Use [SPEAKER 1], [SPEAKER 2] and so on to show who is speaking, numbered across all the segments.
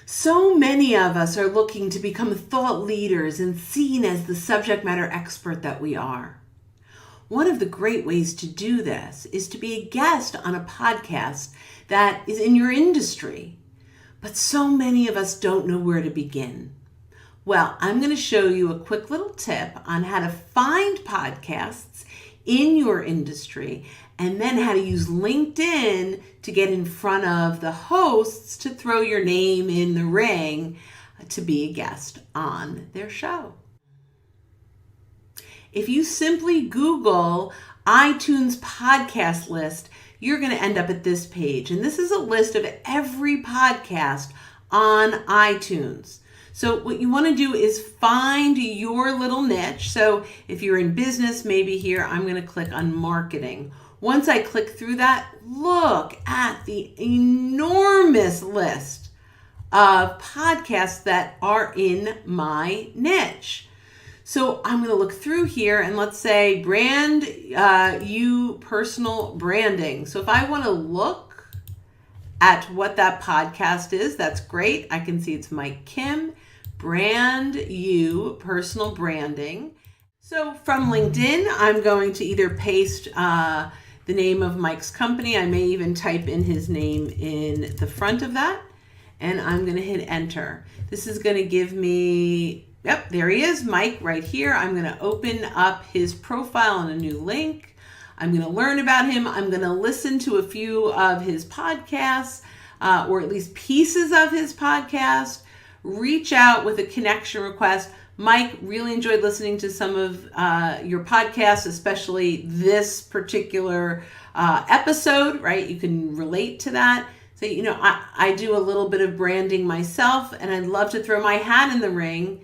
[SPEAKER 1] So many of us are looking to become thought leaders and seen as the subject matter expert that we are. One of the great ways to do this is to be a guest on a podcast that is in your industry. But so many of us don't know where to begin. Well, I'm going to show you a quick little tip on how to find podcasts in your industry and then how to use LinkedIn to get in front of the hosts to throw your name in the ring to be a guest on their show. If you simply Google iTunes podcast list, you're going to end up at this page. And this is a list of every podcast on iTunes. So what you want to do is find your little niche. So if you're in business, maybe here I'm going to click on marketing. Once I click through that, look at the enormous list of podcasts that are in my niche. So I'm going to look through here and let's say you personal branding. So if I want to look at what that podcast is, that's great. I can see it's Mike Kim, Brand You Personal Branding. So from LinkedIn, I'm going to either paste the name of Mike's company. I may even type in his name in the front of that, and I'm going to hit enter. This is going to give me, yep, there he is, Mike, right here. I'm going to open up his profile on a new link. I'm going to learn about him. I'm going to listen to a few of his podcasts, or at least pieces of his podcast, reach out with a connection request. Mike, really enjoyed listening to some of your podcasts, especially this particular episode, right? You can relate to that. So, I do a little bit of branding myself, and I'd love to throw my hat in the ring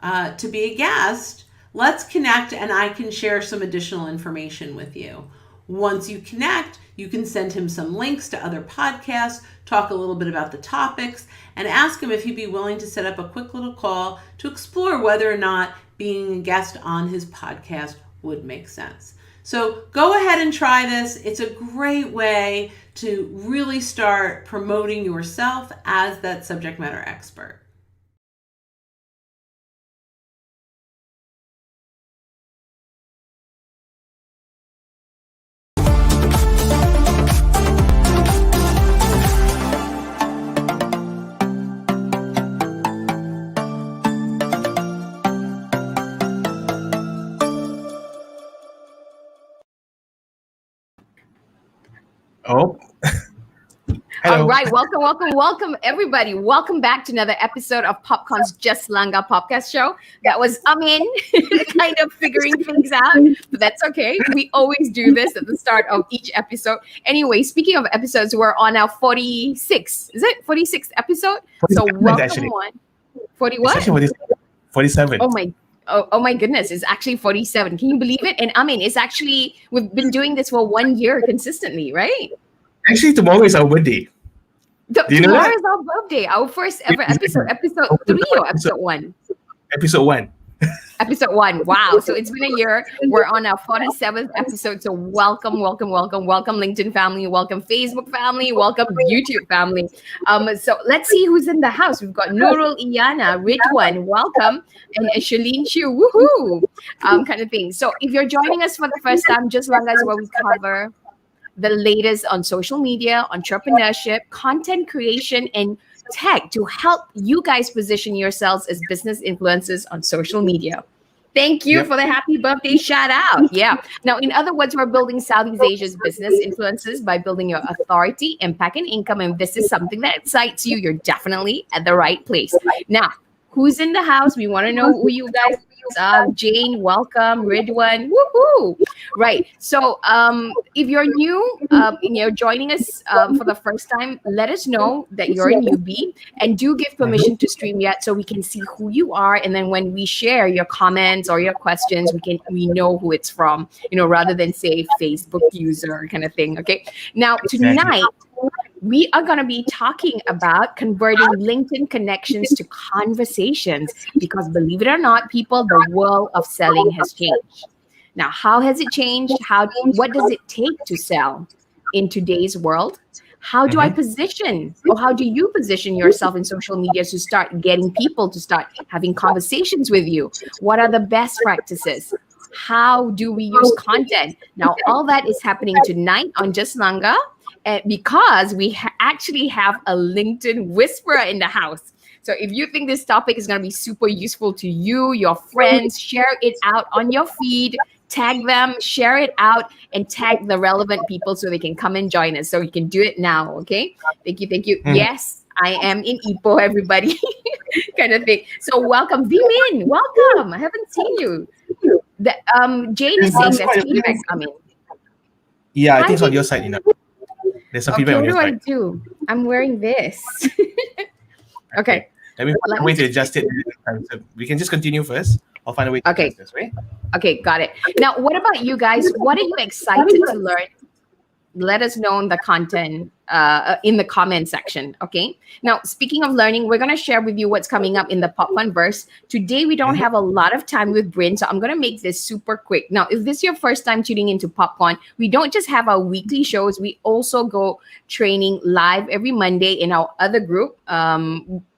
[SPEAKER 1] to be a guest. Let's connect, and I can share some additional information with you. Once you connect, you can send him some links to other podcasts, talk a little bit about the topics, and ask him if he'd be willing to set up a quick little call to explore whether or not being a guest on his podcast would make sense. So go ahead and try this. It's a great way to really start promoting yourself as that subject matter expert.
[SPEAKER 2] Oh, hello.
[SPEAKER 3] All right, welcome, everybody. Welcome back to another episode of PopCon's Just Langa podcast show. That was, kind of figuring things out, but that's okay. We always do this at the start of each episode. Anyway, speaking of episodes, we're on our 46. Is it 46th episode? So welcome
[SPEAKER 2] actually.
[SPEAKER 3] on. 40 what?
[SPEAKER 2] It's actually 47.
[SPEAKER 3] Oh my goodness, it's actually 47. Can you believe it? And it's actually, we've been doing this for 1 year consistently, right?
[SPEAKER 2] Actually, tomorrow is our birthday. Do you know
[SPEAKER 3] Tomorrow
[SPEAKER 2] that?
[SPEAKER 3] is our birthday, our first ever episode 3 or episode 1?
[SPEAKER 2] Episode 1.
[SPEAKER 3] Episode 1. Wow. So it's been a year. We're on our 47th episode. So welcome LinkedIn family, welcome Facebook family, welcome YouTube family. So let's see who's in the house. We've got Nurul Iyana, Ridwan, welcome, and Shalene Chu, woohoo, kind of thing. So if you're joining us for the first time, Just Langa is where we cover the latest on social media, entrepreneurship, content creation, and tech to help you guys position yourselves as business influencers on social media. Thank you for the happy birthday shout out. Yeah. Now, in other words, we're building Southeast Asia's business influencers by building your authority, impact, and income. And this is something that excites you. You're definitely at the right place. Now, who's in the house? We want to know who you guys Jane, welcome. Ridwan, woohoo! Right. So, if you're new, you're joining us for the first time, let us know that you're a newbie, and do give permission to stream yet so we can see who you are. And then when we share your comments or your questions, we know who it's from. Rather than say Facebook user kind of thing. Okay. Now tonight, we are going to be talking about converting LinkedIn connections to conversations, because believe it or not, people, the world of selling has changed. Now, how has it changed? What does it take to sell in today's world? How do I position, or how do you position yourself in social media to start getting people to start having conversations with you? What are the best practices? How do we use content? Now, all that is happening tonight on Just Langa, because we actually have a LinkedIn whisperer in the house. So if you think this topic is going to be super useful to you, your friends, share it out on your feed, tag them, share it out, and tag the relevant people so they can come and join us. So you can do it now, okay? Thank you. Yes, I am in Ipoh, everybody, kind of thing. So welcome, Vimin, welcome. I haven't seen you. Jane is saying there's feedback coming.
[SPEAKER 2] Yeah, I think it's on your side, There's some feedback on your side.
[SPEAKER 3] What do I do? I'm wearing this. Okay.
[SPEAKER 2] Let me find a way to adjust it. So we can just continue first. I'll find a way to adjust this, right?
[SPEAKER 3] Okay, got it. Now, what about you guys? What are you excited to learn? Let us know in the content, in the comment section, okay? Now, speaking of learning, we're going to share with you what's coming up in the PopCon verse. Today, we don't have a lot of time with Brynne, so I'm going to make this super quick. Now, if this is your first time tuning into PopCon, we don't just have our weekly shows. We also go training live every Monday in our other group,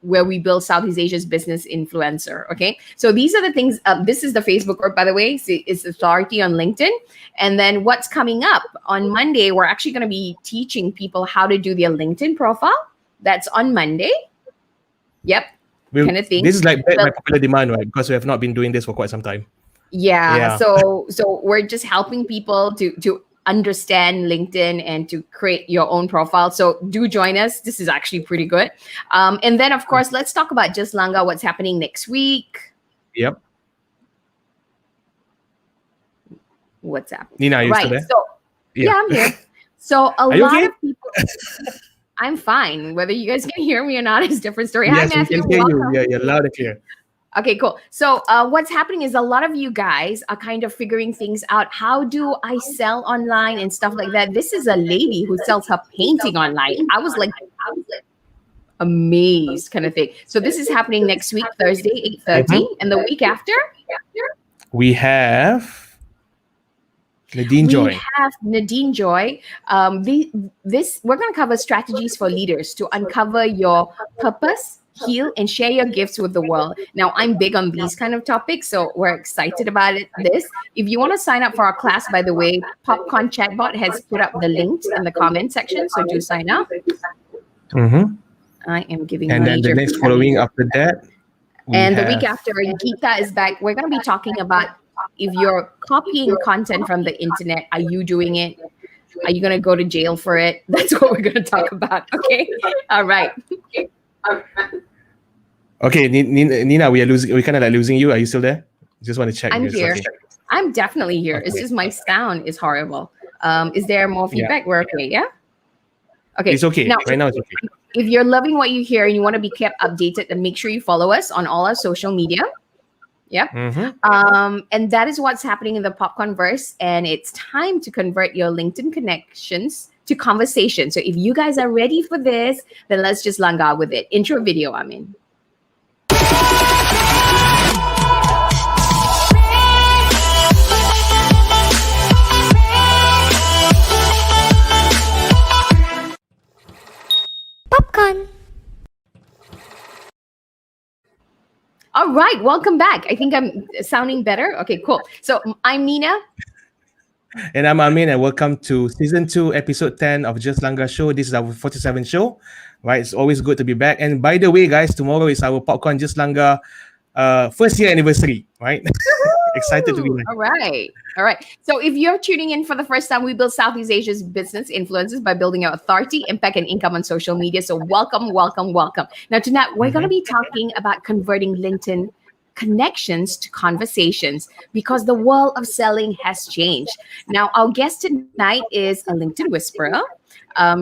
[SPEAKER 3] where we build Southeast Asia's business influencer, okay? So these are the things, this is the Facebook group, by the way. It's authority on LinkedIn. And then what's coming up on Monday, we're actually going to be teaching people how to do their LinkedIn profile. That's on Monday. Yep, kind of thing.
[SPEAKER 2] This is like by popular demand, right? Because we have not been doing this for quite some time.
[SPEAKER 3] Yeah. So we're just helping people to understand LinkedIn and to create your own profile. So do join us. This is actually pretty good. And then, of course, let's talk about Just Langa, what's happening next week.
[SPEAKER 2] Yep.
[SPEAKER 3] What's happening?
[SPEAKER 2] Nina, are you still there?
[SPEAKER 3] So, yeah, I'm here. So a lot of people... I'm fine. Whether you guys can hear me or not is a different story.
[SPEAKER 2] Yes,
[SPEAKER 3] Hi, Matthew.
[SPEAKER 2] We can hear you. Yeah, you're loud and clear.
[SPEAKER 3] Okay, cool. So what's happening is a lot of you guys are kind of figuring things out. How do I sell online and stuff like that? This is a lady who sells her painting online. I was like amazed, kind of thing. So this is happening next week, Thursday, 8:30. And the week after?
[SPEAKER 2] We have Nadine Joy.
[SPEAKER 3] We have Nadine Joy. We're going to cover strategies for leaders to uncover your purpose, heal, and share your gifts with the world. Now, I'm big on these kind of topics, so we're excited about this. If you want to sign up for our class, by the way, PopCon Chatbot has put up the links in the comment section, so do sign up. I am giving
[SPEAKER 2] and then the next following after that.
[SPEAKER 3] The week after, Geeta is back. We're going to be talking about if you're copying content from the internet, are you doing it? Are you going to go to jail for it? That's what we're going to talk about. Okay. All right.
[SPEAKER 2] Okay, Nina, we're kind of like losing you. Are you still there? Just want to check.
[SPEAKER 3] I'm here.
[SPEAKER 2] Okay.
[SPEAKER 3] I'm definitely here. Okay. It's just my sound is horrible. Is there more feedback? Yeah. We're okay. Yeah. Okay.
[SPEAKER 2] It's okay. Now, right now it's okay.
[SPEAKER 3] If you're loving what you hear and you want to be kept updated, then make sure you follow us on all our social media. Yep. And that is what's happening in the PopCon verse. And it's time to convert your LinkedIn connections to conversation. So if you guys are ready for this, then let's just langa with it. Intro video, I mean.
[SPEAKER 4] PopCon.
[SPEAKER 3] All right, welcome back. I think I'm sounding better. Okay, cool. So I'm Nina.
[SPEAKER 2] And I'm Amin, and welcome to Season 2, Episode 10 of Just Langa Show. This is our 47th show, right? It's always good to be back. And by the way, guys, tomorrow is our PopCon Just Langa first year anniversary, right? Excited to be here.
[SPEAKER 3] All right. So if you're tuning in for the first time, we build Southeast Asia's business influencers by building our authority, impact, and income on social media. So welcome. Now tonight, we're going to be talking about converting LinkedIn connections to conversations because the world of selling has changed. Now, our guest tonight is a LinkedIn whisperer.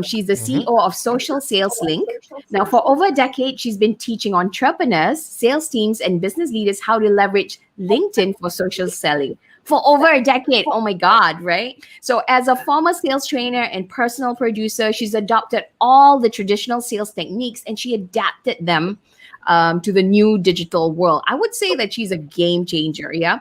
[SPEAKER 3] She's the CEO of Social Sales Link. Now, for over a decade, she's been teaching entrepreneurs, sales teams, and business leaders how to leverage LinkedIn for social selling. For over a decade, oh my God, right? So as a former sales trainer and personal producer, she's adopted all the traditional sales techniques and she adapted them to the new digital world. I would say that she's a game changer, yeah,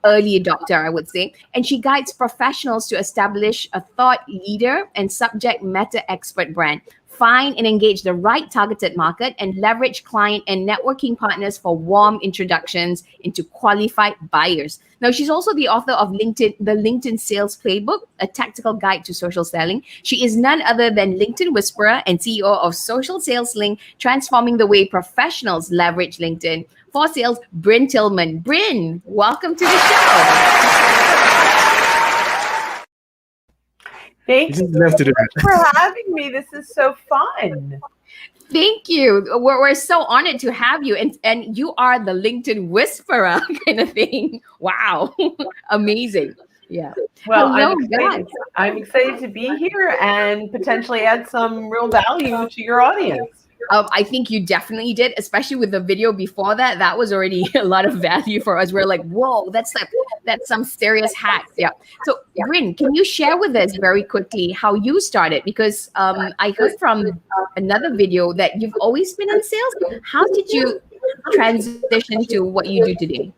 [SPEAKER 3] early adopter, I would say, and she guides professionals to establish a thought leader and subject matter expert brand. Find and engage the right targeted market and leverage client and networking partners for warm introductions into qualified buyers. Now, she's also the author of the LinkedIn Sales Playbook, a tactical guide to social selling. She is none other than LinkedIn Whisperer and CEO of Social Sales Link, transforming the way professionals leverage LinkedIn. For sales, Brynne Tillman. Brynne, welcome to the show.
[SPEAKER 1] Thank you
[SPEAKER 2] Love to do that.
[SPEAKER 1] for having me. This is so fun.
[SPEAKER 3] Thank you. We're so honored to have you. And you are the LinkedIn Whisperer kind of thing. Wow. Amazing. Yeah.
[SPEAKER 1] Well,
[SPEAKER 3] Hello,
[SPEAKER 1] excited.
[SPEAKER 3] guys.
[SPEAKER 1] I'm excited to be here and potentially add some real value to your audience.
[SPEAKER 3] I think you definitely did, especially with the video before that. That was already a lot of value for us. We're like, whoa, that's some serious hacks. Yeah. So, Brynne, can you share with us very quickly how you started? Because I heard from another video that you've always been in sales. How did you transition to what you do today?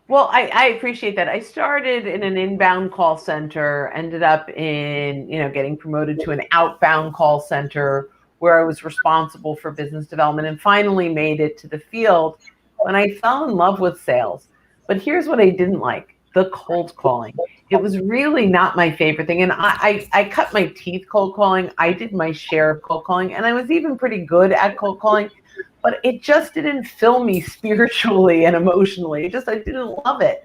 [SPEAKER 1] Well, I appreciate that. I started in an inbound call center, ended up in, getting promoted to an outbound call center where I was responsible for business development, and finally made it to the field when I fell in love with sales. But here's what I didn't like: the cold calling. It was really not my favorite thing. And I cut my teeth cold calling. I did my share of cold calling, and I was even pretty good at cold calling, but it just didn't fill me spiritually and emotionally. I didn't love it.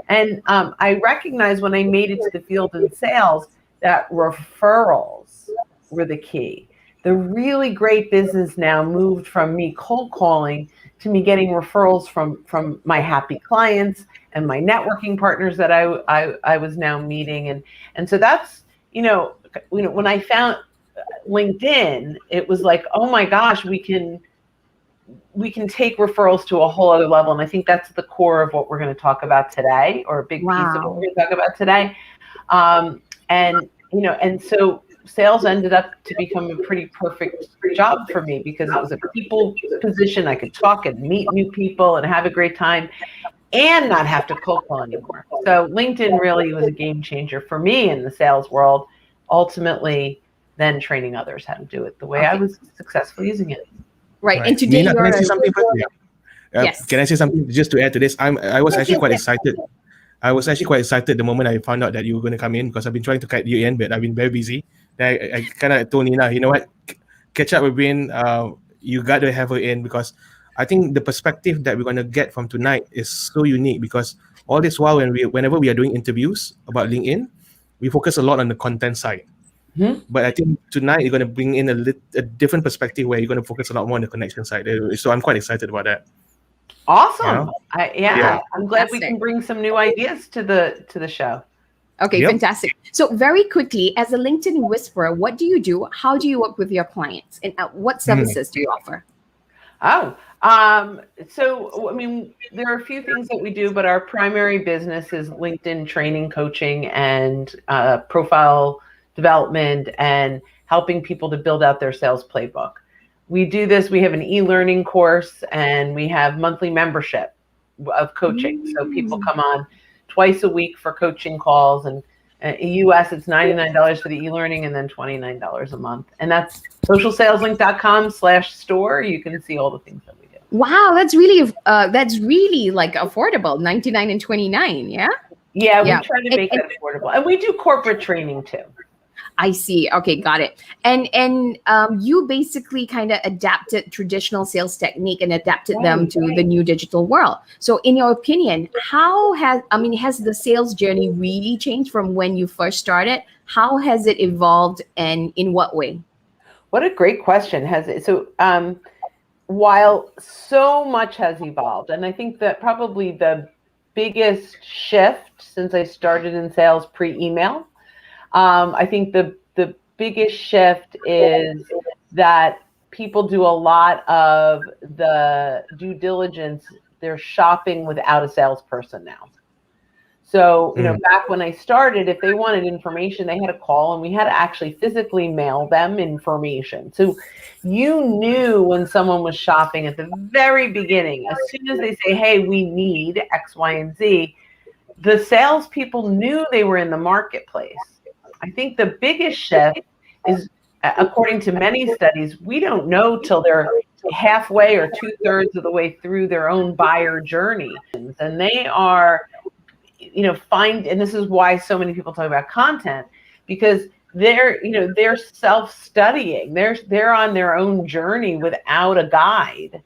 [SPEAKER 1] And I recognized when I made it to the field in sales that referrals were the key. The really great business now moved from me cold calling to me getting referrals from my happy clients and my networking partners that I was now meeting. And so that's, when I found LinkedIn, it was like, oh my gosh, we can take referrals to a whole other level. And I think that's the core of what we're going to talk about today, or a big piece of what we're going to talk about today. And so sales ended up to become a pretty perfect job for me because it was a people position. I could talk and meet new people and have a great time and not have to cold call anymore. So LinkedIn really was a game changer for me in the sales world, ultimately then training others how to do it the way I was successful using it.
[SPEAKER 3] Right. And today
[SPEAKER 2] Nina,
[SPEAKER 3] you're
[SPEAKER 2] can I say something?
[SPEAKER 3] Yes.
[SPEAKER 2] Can I say something just to add to this? I was actually quite excited. I was actually quite excited the moment I found out that you were going to come in, because I've been trying to cut you in, but I've been very busy. I kind of told Nina, you know what, catch up with Brynne. You got to have her in, because I think the perspective that we're going to get from tonight is so unique, because all this while whenever we are doing interviews about LinkedIn, we focus a lot on the content side. Mm-hmm. But I think tonight you're going to bring in a different perspective where you're going to focus a lot more on the connection side. So I'm quite excited about that.
[SPEAKER 1] Awesome. I'm glad we can bring some new ideas to the show.
[SPEAKER 3] Okay, fantastic. So very quickly, as a LinkedIn Whisperer, what do you do? How do you work with your clients? And what services do you offer?
[SPEAKER 1] So, I mean, there are a few things that we do, but our primary business is LinkedIn training, coaching, and profile development, and helping people to build out their sales playbook. We do this. We have an e-learning course, and we have monthly membership of coaching. So people come on twice a week for coaching calls, and in US it's $99 for the e-learning and then $29 a month. And that's socialsaleslink.com/store. You can see all the things that we do.
[SPEAKER 3] Wow, that's really like affordable, $99 and $29. Yeah.
[SPEAKER 1] Yeah, we try to make that affordable, and we do corporate training too.
[SPEAKER 3] I see. Okay, got it. And you basically kind of adapted traditional sales technique and adapted them to the new digital world. So in your opinion, has the sales journey really changed from when you first started? How has it evolved, and in what way?
[SPEAKER 1] What a great question. While so much has evolved, and I think that probably the biggest shift since I started in sales pre-email, I think the biggest shift is that people do a lot of the due diligence. They're shopping without a salesperson now. So, back when I started, if they wanted information, they had to call, and we had to actually physically mail them information. So you knew when someone was shopping at the very beginning. As soon as they say, hey, we need X, Y, and Z, the salespeople knew they were in the marketplace. I think the biggest shift is, according to many studies, we don't know till they're halfway or 2/3 of the way through their own buyer journey. And they are, and this is why so many people talk about content, because they're self-studying. They're on their own journey without a guide.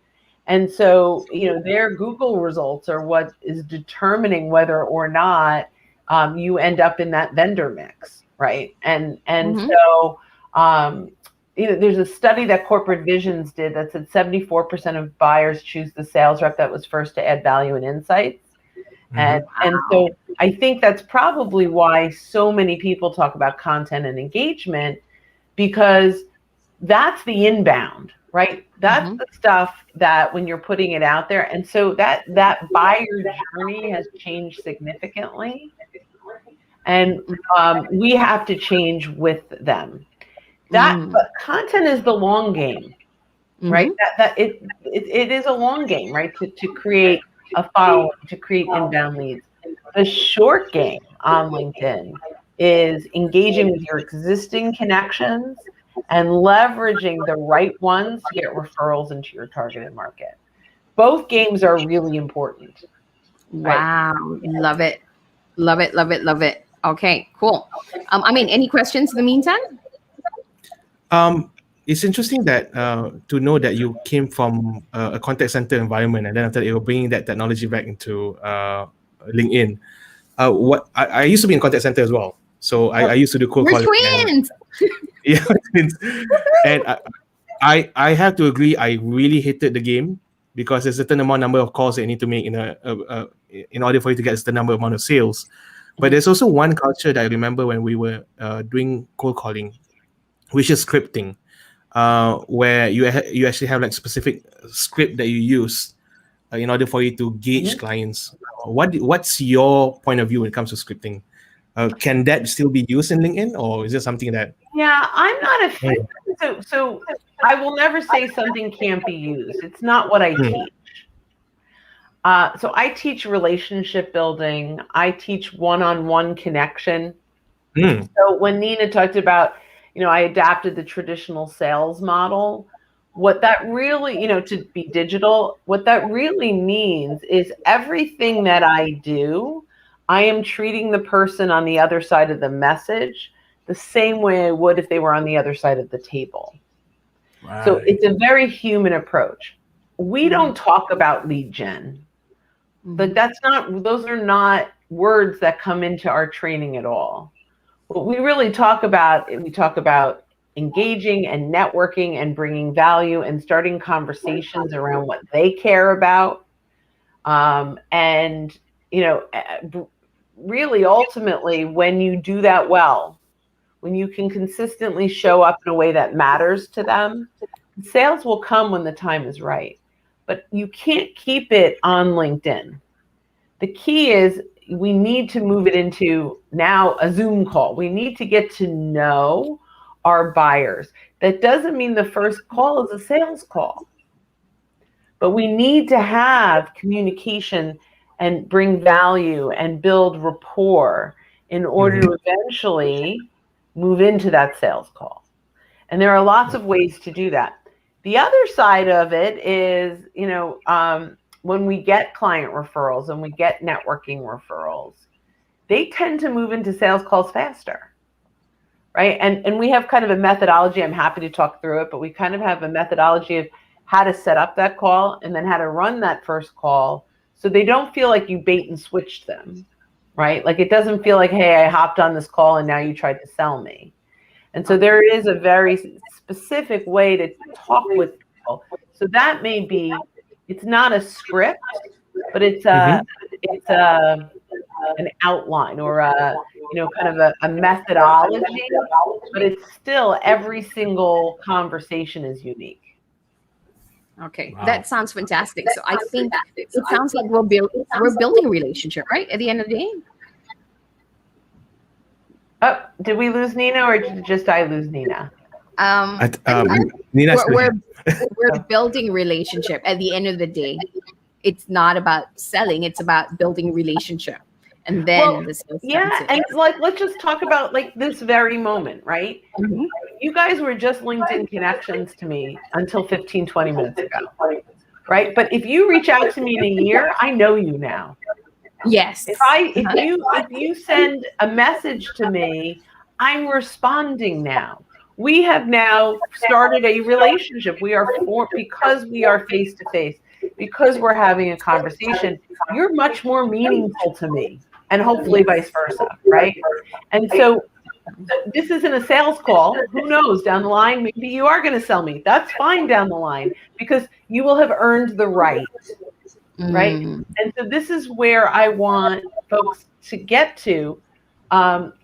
[SPEAKER 1] And so, their Google results are what is determining whether or not you end up in that vendor mix, right? And so, there's a study that Corporate Visions did that said 74% of buyers choose the sales rep that was first to add value and insights. And so I think that's probably why so many people talk about content and engagement, because that's the inbound, right? That's the stuff that when you're putting it out there. And so that buyer journey has changed significantly. And we have to change with them. But content is the long game, right? It is a long game, right? To create a following, to create inbound leads. The short game on LinkedIn is engaging with your existing connections and leveraging the right ones to get referrals into your targeted market. Both games are really important.
[SPEAKER 3] Wow. Right? Love it. Love it. Love it. Love it. Okay, cool. Any questions in the meantime?
[SPEAKER 2] It's interesting that to know that you came from a contact center environment, and then after that you're bringing that technology back into LinkedIn. I used to be in contact center as well, so I used to do cold calling.
[SPEAKER 3] Twins.
[SPEAKER 2] Yeah, and I have to agree. I really hated the game because there's a certain number of calls that you need to make in order for you to get a certain amount of sales. But there's also one culture that I remember when we were doing cold calling, which is scripting, where you actually have like specific script that you use in order for you to gauge clients. What's your point of view when it comes to scripting? Can that still be used in LinkedIn, or is it something that?
[SPEAKER 1] Yeah, I'm not a fan. So I will never say something can't be used. It's not what I teach. So I teach relationship building. I teach one-on-one connection. So when Nina talked about, I adapted the traditional sales model, what that really, to be digital, what that really means is everything that I do, I am treating the person on the other side of the message the same way I would if they were on the other side of the table. Right. So it's a very human approach. We don't talk about lead gen. But those are not words that come into our training at all. What we really talk about engaging and networking and bringing value and starting conversations around what they care about. And, really ultimately, when you do that well, when you can consistently show up in a way that matters to them, sales will come when the time is right. But you can't keep it on LinkedIn. The key is we need to move it into now a Zoom call. We need to get to know our buyers. That doesn't mean the first call is a sales call, but we need to have communication and bring value and build rapport in order to eventually move into that sales call. And there are lots of ways to do that. The other side of it is, when we get client referrals and we get networking referrals, they tend to move into sales calls faster, right? And we have kind of a methodology. I'm happy to talk through it, but we kind of have a methodology of how to set up that call and then how to run that first call so they don't feel like you bait and switched them, right? Like it doesn't feel like, hey, I hopped on this call and now you tried to sell me. And so there is a very specific way to talk with people. So that may be, it's not a script, but it's an outline or kind of a methodology, but it's still every single conversation is unique.
[SPEAKER 3] Okay, wow. That sounds fantastic. So I think it sounds like we're building a relationship, right? At the end of the day.
[SPEAKER 1] Oh, did we lose Nina, or did just I lose Nina?
[SPEAKER 2] Nina's
[SPEAKER 3] we're building relationship. At the end of the day, it's not about selling; it's about building relationship, and then the sales comes in.
[SPEAKER 1] And like let's just talk about like this very moment, right?
[SPEAKER 3] Mhm.
[SPEAKER 1] You guys were just LinkedIn connections to me until 15, 20 minutes ago, right? But if you reach out to me in a year, I know you now.
[SPEAKER 3] Yes.
[SPEAKER 1] If you send a message to me, I'm responding now. We have now started a relationship. Because we are face to face, because we're having a conversation, you're much more meaningful to me, and hopefully vice versa, right? And so this isn't a sales call. Who knows, down the line, maybe you are going to sell me. That's fine down the line, because you will have earned the right. Right. And so this is where I want folks to get to,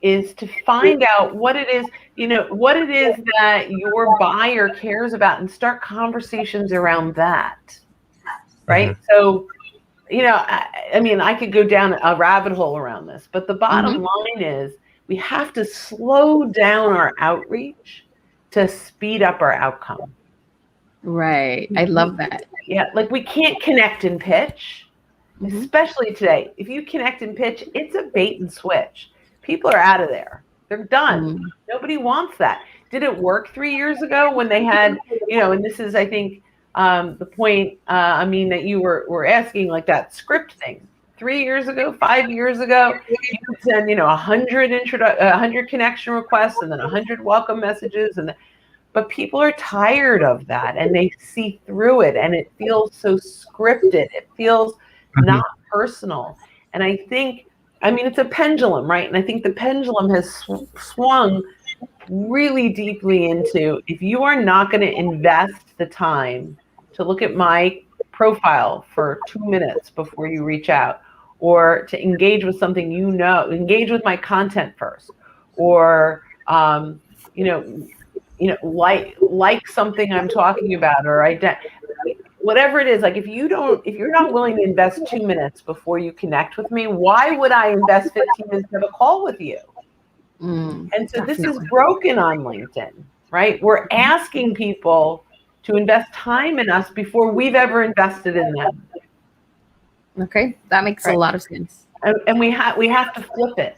[SPEAKER 1] is to find out what it is, what it is that your buyer cares about, and start conversations around that. Right. So, I mean, I could go down a rabbit hole around this, but the bottom line is we have to slow down our outreach to speed up our outcome.
[SPEAKER 3] Right. I love that.
[SPEAKER 1] Yeah. Like we can't connect and pitch. Especially today, if you connect and pitch, it's a bait and switch. People are out of there. They're done. Nobody wants that. Did it work 3 years ago when they had, and this is, I think, the point, that you were asking, like that script thing. 3 years ago, 5 years ago, you could send, 100 connection requests and then 100 welcome messages. But people are tired of that, and they see through it, and it feels so scripted. It feels not personal. And I think, it's a pendulum, right? And I think the pendulum has swung really deeply into, if you are not going to invest the time to look at my profile for 2 minutes before you reach out, or to engage with something, engage with my content first, or, like something I'm talking about, or whatever it is, like if you're not willing to invest 2 minutes before you connect with me, why would I invest 15 minutes of a call with you? And so this is broken on LinkedIn, right? We're asking people to invest time in us before we've ever invested in them.
[SPEAKER 3] Okay, that makes a lot of sense.
[SPEAKER 1] And we have to flip it.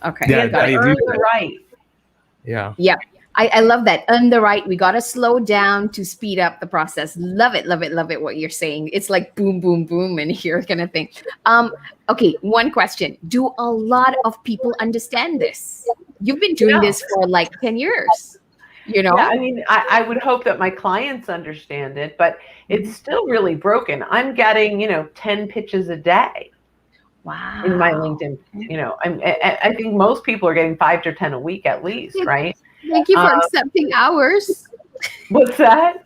[SPEAKER 3] Okay,
[SPEAKER 2] yeah,
[SPEAKER 1] I earn the right.
[SPEAKER 3] Yeah. I love that. On the right, we got to slow down to speed up the process. Love it, love it, love it, what you're saying. It's like boom, boom, boom, and here kind of thing. Okay, one question. Do a lot of people understand this? You've been doing this for like 10 years,
[SPEAKER 1] Yeah, I would hope that my clients understand it, but it's still really broken. I'm getting, 10 pitches a day.
[SPEAKER 3] Wow.
[SPEAKER 1] In my LinkedIn, I think most people are getting 5 to 10 a week at least, right?
[SPEAKER 3] Thank you for accepting ours.
[SPEAKER 1] What's that?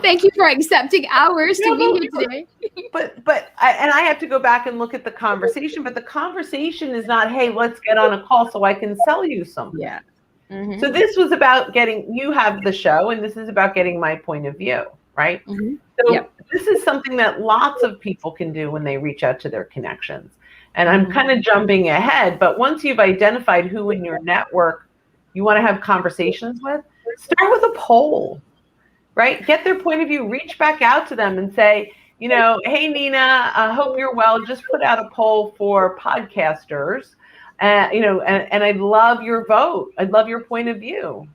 [SPEAKER 3] Thank you for accepting ours to be here today.
[SPEAKER 1] But I have to go back and look at the conversation. But the conversation is not, hey, let's get on a call so I can sell you something.
[SPEAKER 3] Yeah.
[SPEAKER 1] So this was about you have the show, and this is about getting my point of view, right? So this is something that lots of people can do when they reach out to their connections. And I'm kind of jumping ahead, but once you've identified who in your network you want to have conversations with, start with a poll, right? Get their point of view, reach back out to them and say, hey, Nina, I hope you're well. Just put out a poll for podcasters, and I'd love your vote. I'd love your point of view.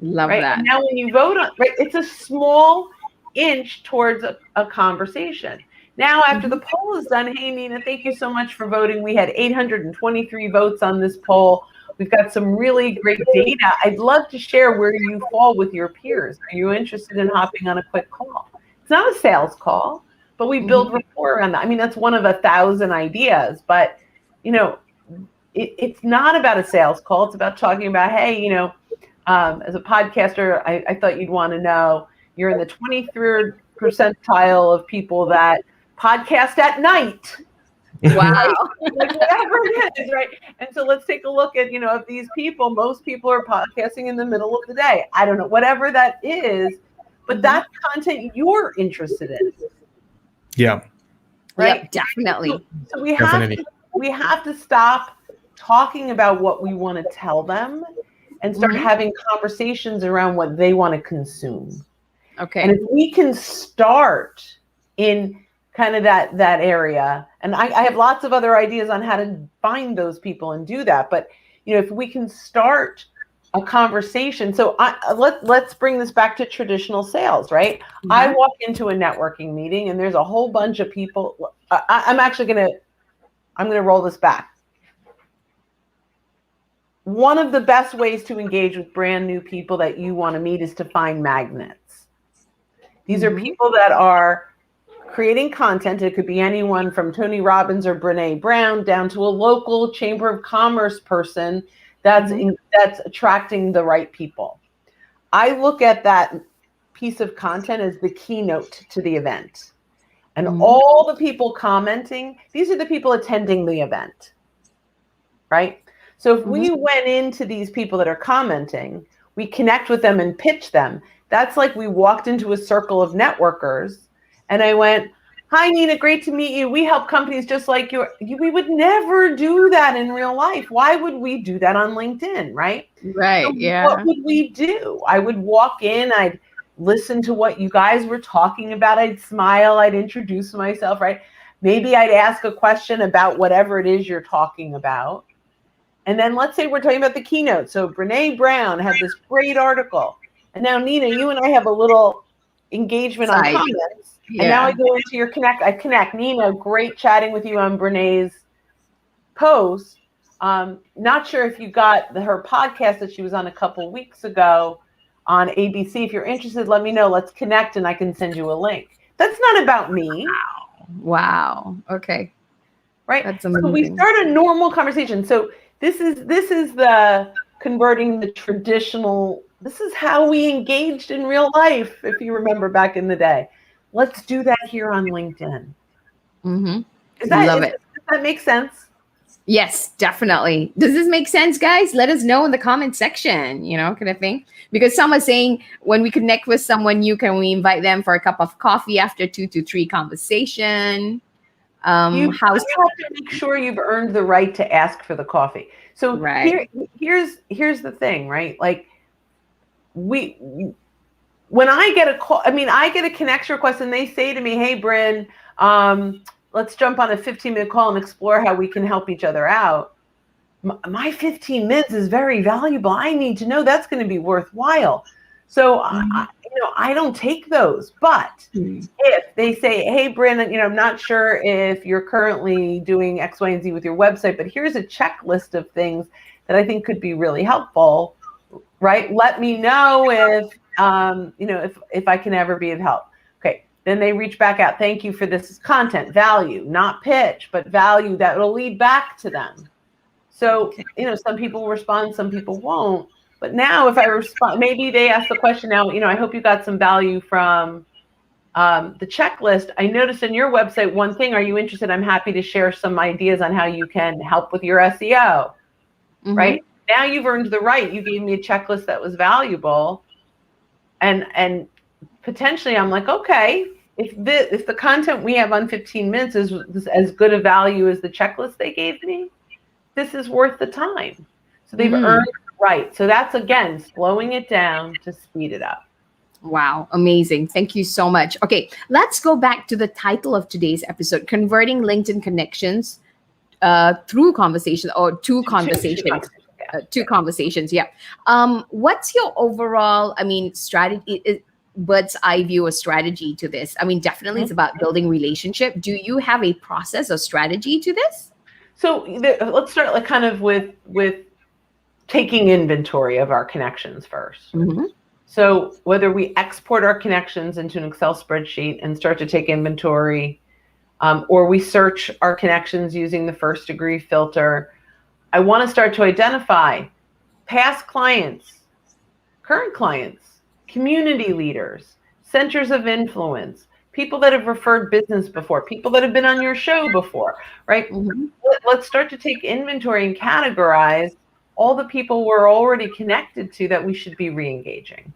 [SPEAKER 3] Love that.
[SPEAKER 1] And now when you vote on, it's a small inch towards a conversation. Now, after the poll is done, hey, Nina, thank you so much for voting. We had 823 votes on this poll. We've got some really great data. I'd love to share where you fall with your peers. Are you interested in hopping on a quick call? It's not a sales call, but we build rapport around that. That's one of 1,000 ideas, but, it's not about a sales call. It's about talking about, hey, as a podcaster, I thought you'd want to know you're in the 23rd percentile of people that podcast at night.
[SPEAKER 3] Wow.
[SPEAKER 1] Like whatever it is, right? And so let's take a look at, of these people, most people are podcasting in the middle of the day. I don't know, whatever that is, but that's content you're interested in.
[SPEAKER 2] Yeah.
[SPEAKER 1] Right?
[SPEAKER 3] Yep, definitely.
[SPEAKER 1] So we have to stop talking about what we want to tell them and start having conversations around what they want to consume.
[SPEAKER 3] Okay.
[SPEAKER 1] And if we can start in kind of that area, and I have lots of other ideas on how to find those people and do that, but if we can start a conversation. So let's bring this back to traditional sales, right? I walk into a networking meeting and there's a whole bunch of people. I'm going to roll this back. One of the best ways to engage with brand new people that you want to meet is to find magnets. These are people that are creating content. It could be anyone from Tony Robbins or Brynne Brown down to a local Chamber of Commerce person that's attracting the right people. I look at that piece of content as the keynote to the event. And all the people commenting, these are the people attending the event, right? So if we went into these people that are commenting, we connect with them and pitch them. That's like we walked into a circle of networkers and I went, "Hi, Nina, great to meet you. We help companies just like you." We would never do that in real life. Why would we do that on LinkedIn, right?
[SPEAKER 3] Right,
[SPEAKER 1] So
[SPEAKER 3] yeah.
[SPEAKER 1] what would we do? I would walk in, I'd listen to what you guys were talking about. I'd smile, I'd introduce myself, right? Maybe I'd ask a question about whatever it is you're talking about. And then let's say we're talking about the keynote. So Brynne Brown had this great article. And now, Nina, you and I have a little engagement on comments.
[SPEAKER 3] Yeah.
[SPEAKER 1] And now I go into your connect. I connect. Nina, great chatting with you on Brynne's post. Not sure if you got her podcast that she was on a couple weeks ago on ABC. If you're interested, let me know. Let's connect and I can send you a link. That's not about me.
[SPEAKER 3] Wow. Okay.
[SPEAKER 1] Right.
[SPEAKER 3] That's
[SPEAKER 1] So
[SPEAKER 3] amazing.
[SPEAKER 1] we start a normal conversation. So this is the converting the traditional. This is how we engaged in real life. If you remember back in the day, let's do that here on LinkedIn.
[SPEAKER 3] Love it.
[SPEAKER 1] Does that make sense?
[SPEAKER 3] Yes, definitely. Does this make sense, guys? Let us know in the comment section, kind of thing. Because some are saying when we connect with someone new, can we invite them for a cup of coffee after 2 to 3 conversation?
[SPEAKER 1] You have to make sure you've earned the right to ask for the coffee. So here's the thing, right? Like when I get a call, I get a connection request and they say to me, "Hey, Brynne, let's jump on a 15-minute call and explore how we can help each other out." My 15 minutes is very valuable. I need to know that's going to be worthwhile. So I don't take those. But if they say, "Hey, Brynne, I'm not sure if you're currently doing X, Y, and Z with your website, but here's a checklist of things that I think could be really helpful," right? Let me know if I can ever be of help. Okay. Then they reach back out. "Thank you for this content, value, not pitch, but value that will lead back to them." So, some people will respond, some people won't. But now if I respond, maybe they ask the question now, "I hope you got some value from the checklist. I noticed in your website one thing. Are you interested? I'm happy to share some ideas on how you can help with your SEO." Right? Now you've earned the right. You gave me a checklist that was valuable. And potentially I'm like, okay, if the content we have on 15 minutes is as good a value as the checklist they gave me, this is worth the time. So they've earned the right. So that's, again, slowing it down to speed it up.
[SPEAKER 3] Wow. Amazing. Thank you so much. Okay. Let's go back to the title of today's episode, Converting LinkedIn Connections through Conversation or to Conversations. Two conversations. Yeah. What's your overall, strategy, bird's eye view or strategy to this? Definitely it's about building relationship. Do you have a process or strategy to this?
[SPEAKER 1] So let's start with taking inventory of our connections first. So whether we export our connections into an Excel spreadsheet and start to take inventory, or we search our connections using the first degree filter, I want to start to identify past clients, current clients, community leaders, centers of influence, people that have referred business before, people that have been on your show before, right? Let's start to take inventory and categorize all the people we're already connected to that we should be re-engaging.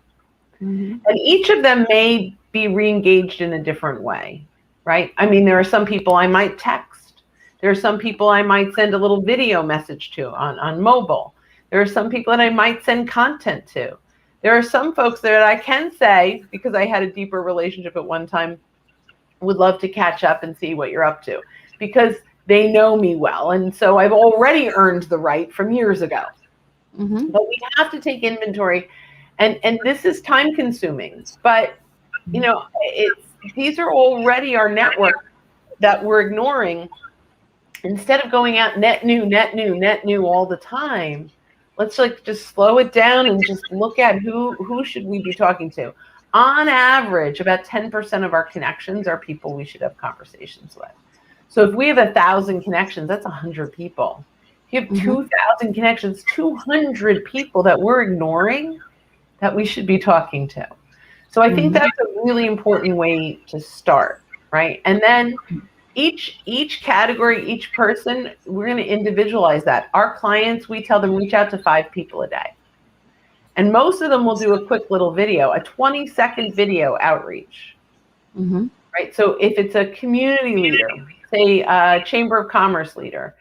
[SPEAKER 1] And each of them may be re-engaged in a different way, right? There are some people I might text. There are some people I might send a little video message to on mobile. There are some people that I might send content to. There are some folks that I can say, because I had a deeper relationship at one time, would love to catch up and see what you're up to, because they know me well. And so I've already earned the right from years ago.
[SPEAKER 3] Mm-hmm.
[SPEAKER 1] But we have to take inventory, and this is time consuming. But, you know, these are already our network that we're ignoring. Instead of going out net new all the time, let's like just slow it down and just look at who should we be talking to. On average, about 10% of our connections are people we should have conversations with. So if we have 1,000 connections, that's 100 people. If you have 2,000 connections, 200 people that we're ignoring that we should be talking to. So I think that's a really important way to start, right? And then each category, each person, we're going to individualize that. Our clients, we tell them reach out to 5 people a day. And most of them will do a quick little video, a 20-second video outreach. Right? So if it's a community leader, say a Chamber of Commerce leader,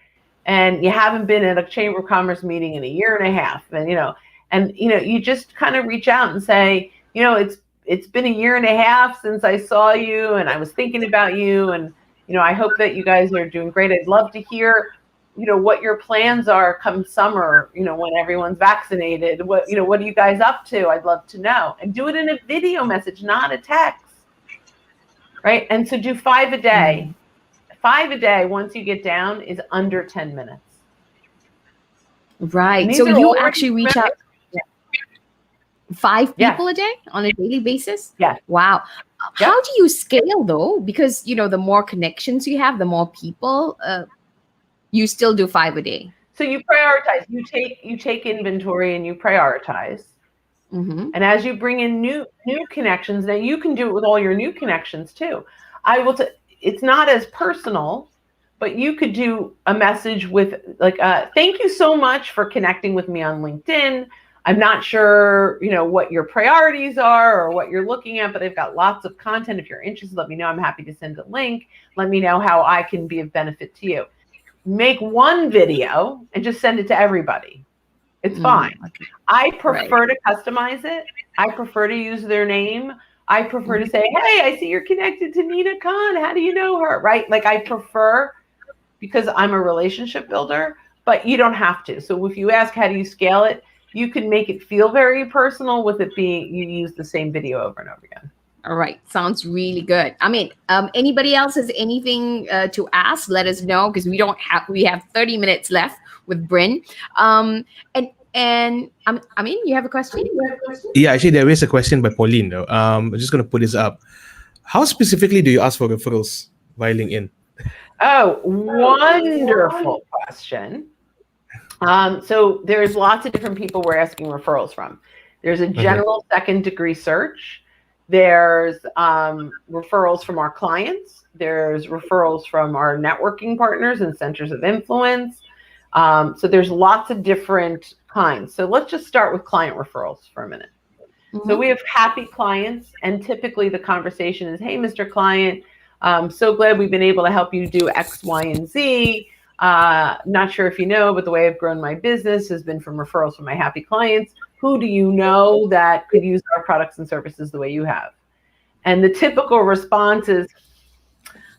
[SPEAKER 1] and you haven't been at a Chamber of Commerce meeting in a year and a half, and you just kind of reach out and say, it's been a year and a half since I saw you, and I was thinking about you, and I hope that you guys are doing great. I'd love to hear, what your plans are come summer, when everyone's vaccinated. What are you guys up to? I'd love to know. And do it in a video message, not a text. Right? And so do 5 a day. 5 a day, once you get down, is under 10 minutes.
[SPEAKER 3] Right. So you actually reach out 5 people a day on a daily basis?
[SPEAKER 1] Yeah.
[SPEAKER 3] Wow. How do you scale though? Because, the more connections you have, the more people, you still do 5 a day.
[SPEAKER 1] So you prioritize. You take inventory and you prioritize. And as you bring in new connections, now you can do it with all your new connections too. It's not as personal, but you could do a message with like, thank you so much for connecting with me on LinkedIn. I'm not sure, what your priorities are or what you're looking at, but I've got lots of content. If you're interested, let me know. I'm happy to send a link. Let me know how I can be of benefit to you. Make one video and just send it to everybody. It's fine.
[SPEAKER 3] Okay.
[SPEAKER 1] I prefer to customize it. I prefer to use their name. I prefer to say, hey, I see you're connected to Nina Khan. How do you know her? Right? Like I prefer, because I'm a relationship builder, but you don't have to. So if you ask, how do you scale it? You can make it feel very personal with it being, you use the same video over and over again.
[SPEAKER 3] All right. Sounds really good. I mean, anybody else has anything to ask? Let us know, because we have 30 minutes left with Brynne. And I mean, you have a question?
[SPEAKER 2] Yeah, actually, there is a question by Pauline, though. I'm just going to put this up. How specifically do you ask for referrals via LinkedIn?
[SPEAKER 1] Oh, wonderful question. So there's lots of different people we're asking referrals from. There's a general second degree search. There's referrals from our clients. There's referrals from our networking partners and centers of influence. So there's lots of different kinds. So let's just start with client referrals for a minute. So we have happy clients, and typically the conversation is, hey, Mr. Client, so glad we've been able to help you do X, Y, and Z. Not sure if you know, but the way I've grown my business has been from referrals from my happy clients. Who do you know that could use our products and services the way you have? And the typical response is,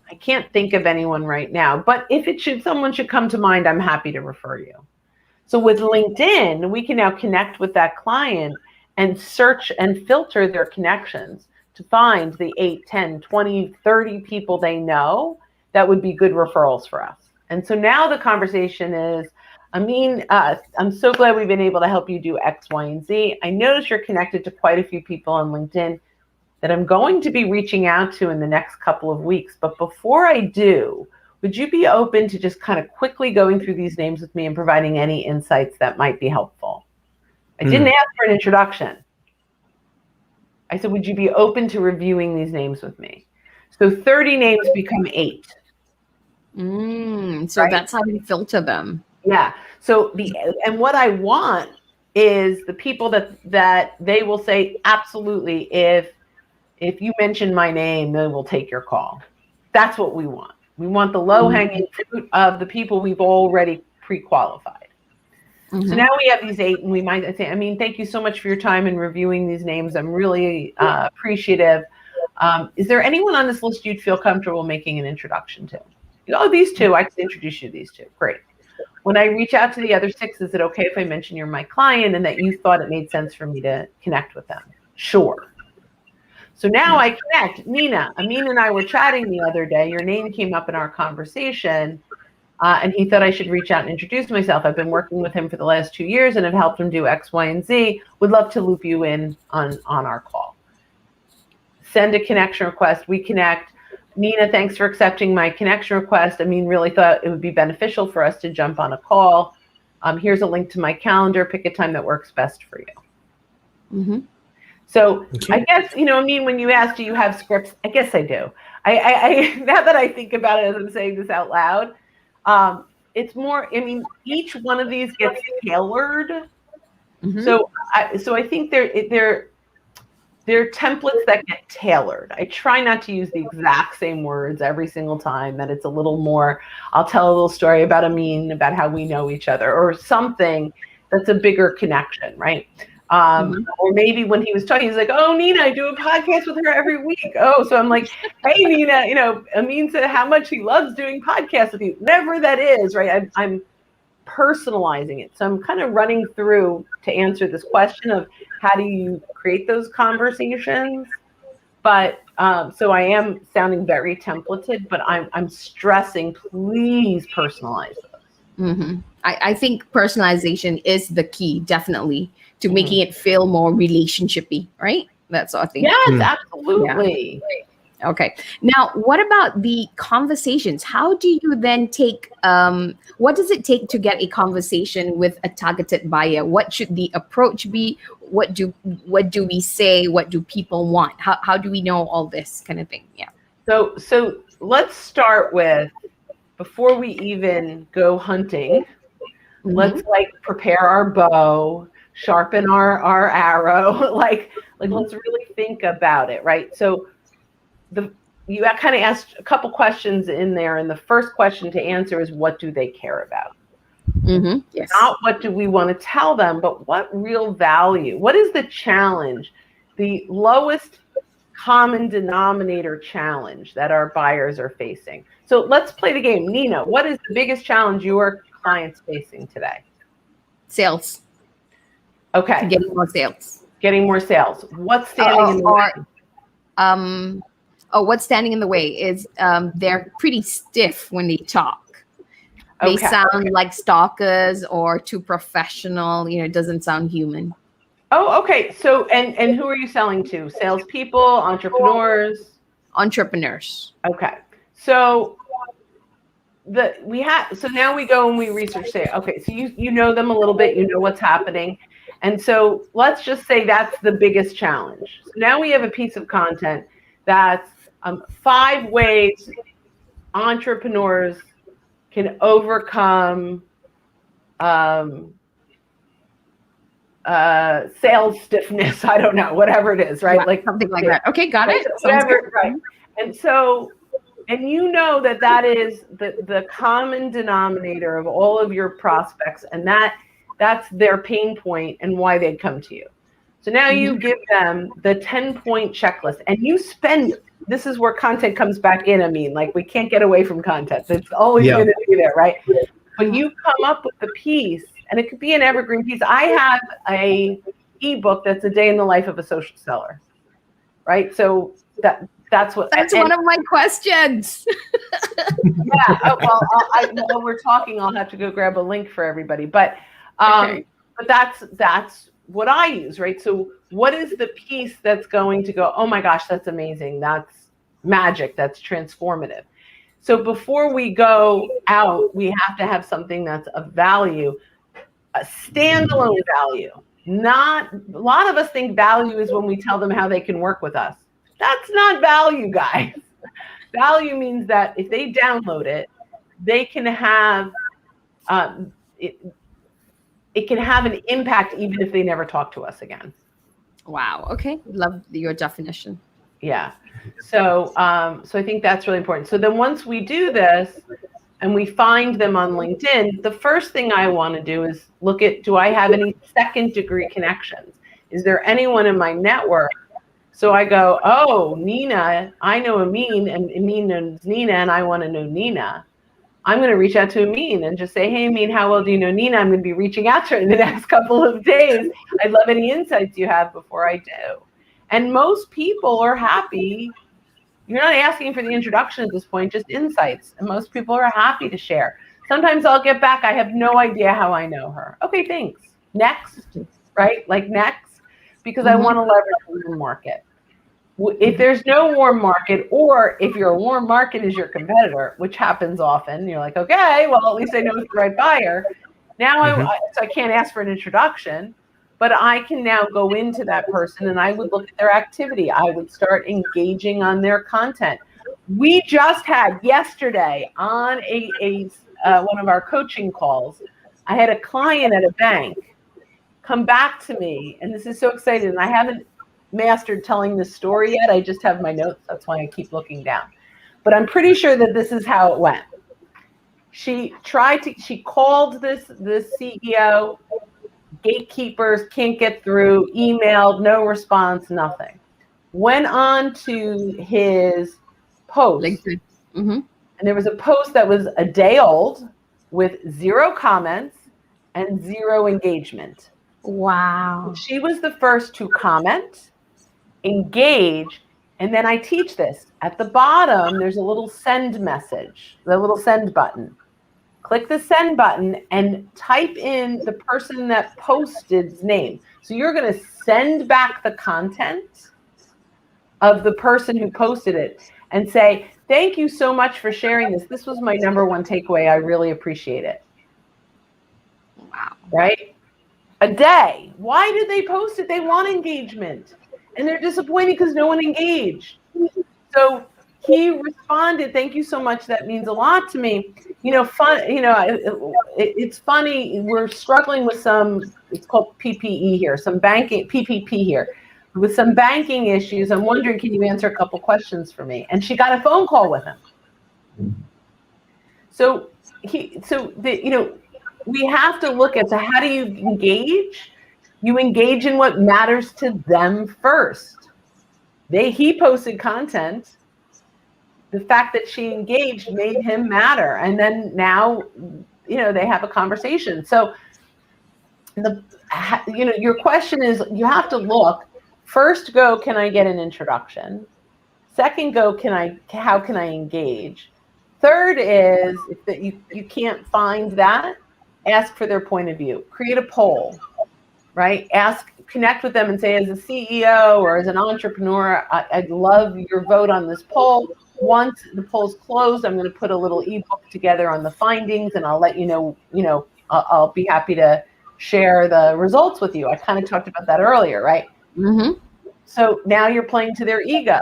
[SPEAKER 1] I can't think of anyone right now, but if someone should come to mind, I'm happy to refer you. So with LinkedIn, we can now connect with that client and search and filter their connections to find the 8, 10, 20, 30 people they know that would be good referrals for us. And so now the conversation is, Amin, I'm so glad we've been able to help you do X, Y, and Z. I notice you're connected to quite a few people on LinkedIn that I'm going to be reaching out to in the next couple of weeks. But before I do, would you be open to just kind of quickly going through these names with me and providing any insights that might be helpful? I didn't ask for an introduction. I said, would you be open to reviewing these names with me? So 30 names become 8.
[SPEAKER 3] So that's how you filter them.
[SPEAKER 1] Yeah. So and what I want is the people that they will say, absolutely, if you mention my name, they will take your call. That's what we want. We want the low-hanging fruit of the people we've already pre-qualified. So now we have these 8, and we might say, I mean, thank you so much for your time in reviewing these names. I'm really appreciative. Is there anyone on this list you'd feel comfortable making an introduction to? Oh, these 2, I can introduce you to these 2. Great. When I reach out to the other 6, is it okay if I mention you're my client and that you thought it made sense for me to connect with them? Sure. So now I connect. Nina, Amin and I were chatting the other day. Your name came up in our conversation, and he thought I should reach out and introduce myself. I've been working with him for the last 2 years and have helped him do X, Y, and Z. Would love to loop you in on our call. Send a connection request. We connect. Nina, thanks for accepting my connection request. Amin really thought it would be beneficial for us to jump on a call. Here's a link to my calendar. Pick a time that works best for you. So I guess, I mean, when you ask, do you have scripts? I guess I do. I now that I think about it as I'm saying this out loud, it's more, I mean, each one of these gets tailored. So I think they're templates that get tailored. I try not to use the exact same words every single time, that it's a little more, I'll tell a little story about Amin, about how we know each other, or something that's a bigger connection, right? Or maybe when he was talking, he's like, oh, Nina, I do a podcast with her every week. Oh, so I'm like, hey, Nina, Amin said how much he loves doing podcasts with you. Whatever that is, right? I'm personalizing it. So I'm kind of running through to answer this question of how do you create those conversations? But so I am sounding very templated, but I'm stressing, please personalize those.
[SPEAKER 3] I think personalization is the key, definitely, to making it feel more relationship-y, right? That's what I think.
[SPEAKER 1] Yes, absolutely.
[SPEAKER 3] Yeah. Okay. Now, what about the conversations? How do you then take, what does it take to get a conversation with a targeted buyer? What should the approach be? What do we say? What do people want? How do we know all this kind of thing? Yeah.
[SPEAKER 1] So let's start with, before we even go hunting, let's prepare our bow, sharpen our arrow, like let's really think about it, right? So you kind of asked a couple questions in there, and the first question to answer is, what do they care about?
[SPEAKER 3] Yes.
[SPEAKER 1] Not what do we want to tell them, but what real value? What is the challenge? The lowest common denominator challenge that our buyers are facing. So let's play the game. Nina, what is the biggest challenge your client's facing today?
[SPEAKER 3] Sales.
[SPEAKER 1] Okay.
[SPEAKER 3] Getting more sales.
[SPEAKER 1] Getting more sales. What's standing in the way?
[SPEAKER 3] What's standing in the way is they're pretty stiff when they talk. They sound like stalkers or too professional. It doesn't sound human.
[SPEAKER 1] Oh, okay. So, and who are you selling to? Salespeople, entrepreneurs?
[SPEAKER 3] Entrepreneurs.
[SPEAKER 1] Okay. So so now we go and we research, say, okay, so you know them a little bit, you know what's happening. And so let's just say that's the biggest challenge. So now we have a piece of content that's 5 ways entrepreneurs can overcome sales stiffness. I don't know, whatever it is, right?
[SPEAKER 3] Like something like that. Okay, got it.
[SPEAKER 1] Whatever, right. And so, and that is the common denominator of all of your prospects, and that's their pain point and why they'd come to you. So now you give them the 10-point checklist, and you spend, this is where content comes back in. I mean, we can't get away from content. It's always going to be there, right? But you come up with the piece, and it could be an evergreen piece. I have a ebook that's a day in the life of a social seller, right? So that's
[SPEAKER 3] one of my questions.
[SPEAKER 1] Yeah. While we're talking, I'll have to go grab a link for everybody. But but that's what I use, right? So what is the piece that's going to go, oh my gosh, that's amazing. That's magic. That's transformative. So before we go out, we have to have something that's of value, a standalone value. Not, a lot of us think value is when we tell them how they can work with us. That's not value, guys. Value means that if they download it, they can have, it can have an impact even if they never talk to us again.
[SPEAKER 3] Wow. Okay. Love your definition.
[SPEAKER 1] Yeah. So so I think that's really important. So then once we do this and we find them on LinkedIn, the first thing I want to do is look at, do I have any second degree connections? Is there anyone in my network? So I go, oh, Nina, I know Amin, and Amin knows Nina, and I want to know Nina. I'm going to reach out to Amin and just say, hey, Amin, how well do you know Nina? I'm going to be reaching out to her in the next couple of days. I'd love any insights you have before I do. And most people are happy. You're not asking for the introduction at this point, just insights. And most people are happy to share. Sometimes I'll get back, I have no idea how I know her. Okay, thanks. Next, right? Like next, because I want to leverage the warm market. If there's no warm market, or if your warm market is your competitor, which happens often, you're like, okay, well, at least I know it's the right buyer. Now so I can't ask for an introduction, but I can now go into that person and I would look at their activity. I would start engaging on their content. We just had yesterday on one of our coaching calls, I had a client at a bank come back to me, and this is so exciting, and I haven't mastered telling this story yet. I just have my notes. That's why I keep looking down. But I'm pretty sure that this is how it went. She called this CEO, gatekeepers, can't get through, emailed, no response, nothing. Went on to his post. And there was a post that was a day old with 0 comments and 0 engagement.
[SPEAKER 3] Wow.
[SPEAKER 1] She was the first to comment, engage, and then I teach this. At the bottom, there's a little send message, the little send button. Click the send button and type in the person that posted's name. So you're going to send back the content of the person who posted it and say, thank you so much for sharing this. This was my #1 takeaway. I really appreciate it.
[SPEAKER 3] Wow.
[SPEAKER 1] Right? A day. Why did they post it? They want engagement. And they're disappointed because no one engaged. So he responded, thank you so much. That means a lot to me. It's funny. We're struggling with it's called PPE here, some banking, PPP here, with some banking issues. I'm wondering, can you answer a couple questions for me? And she got a phone call with him. So we have to look at, so how do you engage? You engage in what matters to them first. He posted content. The fact that she engaged made him matter. And then now, they have a conversation. So your question is, you have to look. First, go, can I get an introduction? Second, go, how can I engage? Third is, if you can't find that, ask for their point of view. Create a poll, right? Connect with them and say, as a CEO or as an entrepreneur, I'd love your vote on this poll. Once the poll's closed, I'm going to put a little ebook together on the findings, and I'll let you know, I'll be happy to share the results with you. I kind of talked about that earlier, right? So now you're playing to their ego.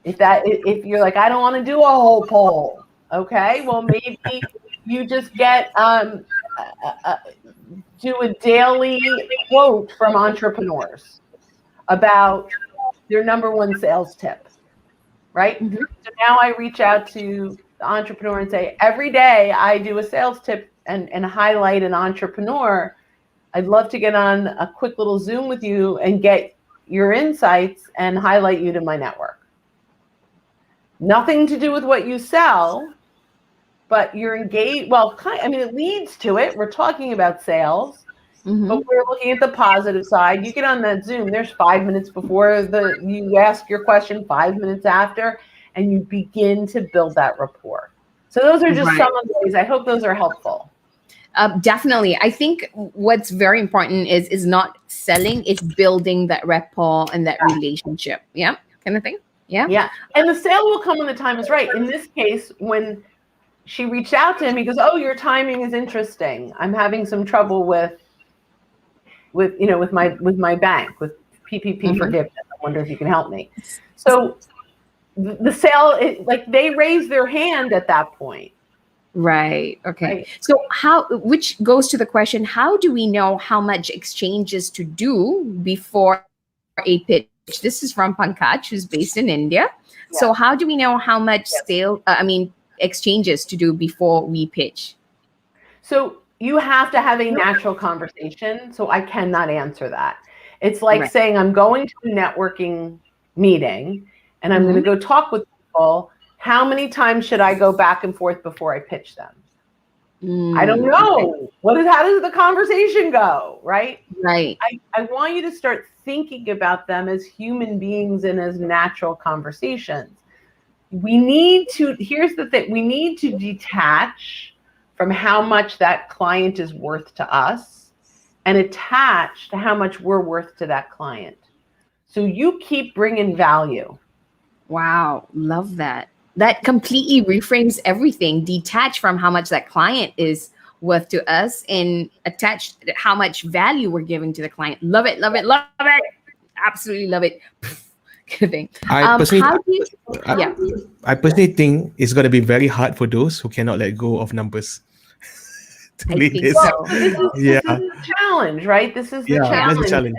[SPEAKER 1] If you're like, I don't want to do a whole poll, okay, well, maybe you just get do a daily quote from entrepreneurs about their #1 sales tip, right? So now I reach out to the entrepreneur and say, every day I do a sales tip and highlight an entrepreneur. I'd love to get on a quick little Zoom with you and get your insights and highlight you to my network. Nothing to do with what you sell, but you're engaged. Well, it leads to it. We're talking about sales, but we're looking at the positive side. You get on that Zoom, there's 5 minutes before you ask your question, 5 minutes after, and you begin to build that rapport. So those are just some of the ways. I hope those are helpful.
[SPEAKER 3] Definitely. I think what's very important is not selling, it's building that rapport and that relationship. Yeah, kind of thing. Yeah.
[SPEAKER 1] Yeah. And the sale will come when the time is right. In this case, when she reached out to him, he goes, oh, your timing is interesting. I'm having some trouble with my bank, with PPP forgiveness. I wonder if you can help me. So the sale, they raise their hand at that point.
[SPEAKER 3] Right. Okay.
[SPEAKER 1] Right.
[SPEAKER 3] So which goes to the question, how do we know how much exchanges to do before a pitch This is from Pankaj, who's based in India. Yeah. So how do we know how much exchanges to do before we pitch?
[SPEAKER 1] So you have to have a natural conversation. So I cannot answer that. It's like saying I'm going to a networking meeting and I'm going to go talk with people. How many times should I go back and forth before I pitch them? I don't know. How does the conversation go? Right. I want you to start thinking about them as human beings and as natural conversations. Here's the thing. We need to detach from how much that client is worth to us and attach to how much we're worth to that client. So you keep bringing value.
[SPEAKER 3] Wow. Love that. That completely reframes everything. Detach from how much that client is worth to us and attach to how much value we're giving to the client. Love it. Love it. Love it. Absolutely love it. Good thing.
[SPEAKER 2] I personally think it's going to be very hard for those who cannot let go of numbers.
[SPEAKER 3] I think so.
[SPEAKER 1] This is the challenge, right? This is the challenge.
[SPEAKER 2] That's the challenge.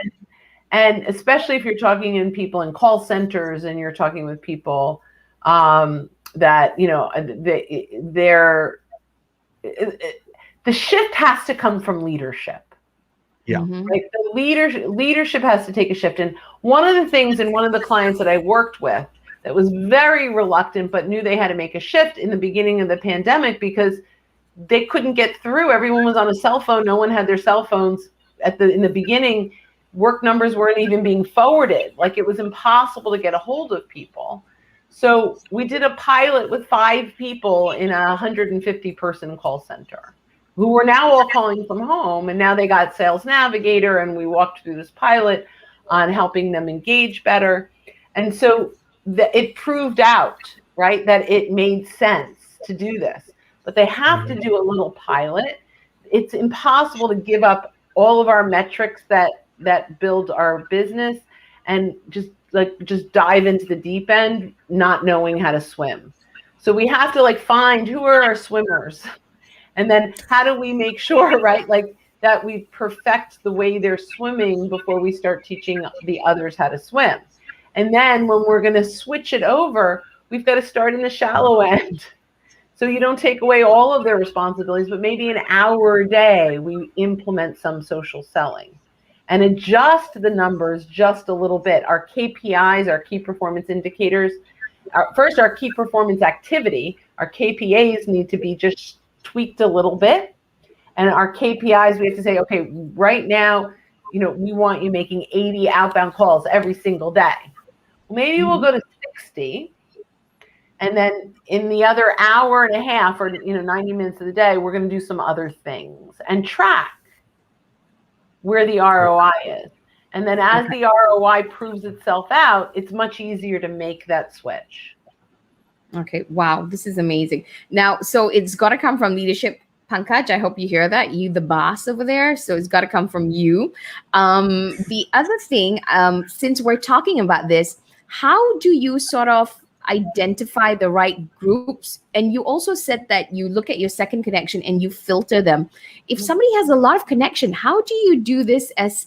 [SPEAKER 1] And especially if you're talking in people in call centers and you're talking with people that, the shift has to come from leadership.
[SPEAKER 2] Yeah.
[SPEAKER 1] Right? The leadership has to take a shift. And one of the things in one of the clients that I worked with that was very reluctant, but knew they had to make a shift in the beginning of the pandemic because they couldn't get through. Everyone was on a cell phone. No one had their cell phones in the beginning. Work numbers weren't even being forwarded. Like, it was impossible to get a hold of people. So we did a pilot with 5 people in a 150 person call center who were now all calling from home. And now they got Sales Navigator, and we walked through this pilot on helping them engage better. And so it proved out, right, that it made sense to do this. But they have to do a little pilot. It's impossible to give up all of our metrics that build our business and just dive into the deep end, not knowing how to swim. So we have to find who are our swimmers, and then how do we make sure, right, that we perfect the way they're swimming before we start teaching the others how to swim. And then when we're going to switch it over, we've got to start in the shallow end. So you don't take away all of their responsibilities, but maybe an hour a day we implement some social selling and adjust the numbers just a little bit. Our KPIs, our key performance indicators, first our key performance activity, our KPAs need to be just tweaked a little bit. And our KPIs, we have to say, okay, right now, we want you making 80 outbound calls every single day. Maybe we'll go to 60. And then in the other hour and a half or 90 minutes of the day, we're going to do some other things and track where the ROI is. And then as the ROI proves itself out, it's much easier to make that switch.
[SPEAKER 3] Okay. Wow. This is amazing. Now, so it's got to come from leadership. Pankaj, I hope you hear that. You, the boss over there. So it's got to come from you. The other thing, since we're talking about this, how do you sort of identify the right groups? And you also said that you look at your second connection and you filter them. If somebody has a lot of connection, how do you do this as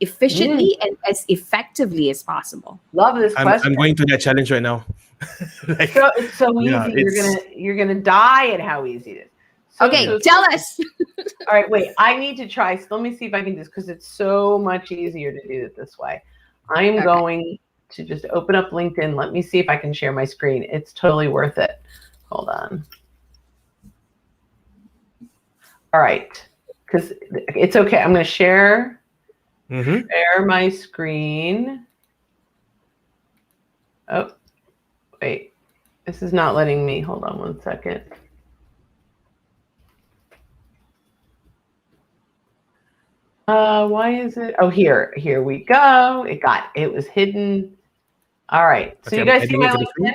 [SPEAKER 3] efficiently and as effectively as possible?
[SPEAKER 1] Love this question.
[SPEAKER 2] I'm going through that challenge right now.
[SPEAKER 1] It's so easy. Yeah, you're gonna die at how easy it is.
[SPEAKER 3] Tell us.
[SPEAKER 1] All right, wait. I need to try. So let me see if I can do this because it's so much easier to do it this way. I'm going to just open up LinkedIn. Let me see if I can share my screen. It's totally worth it. Hold on. All right, because it's okay. I'm going to share my screen. Oh, wait. This is not letting me. Hold on one second. Why is it? Oh, here we go. It was hidden. All right. So you guys see my LinkedIn?
[SPEAKER 2] Yep.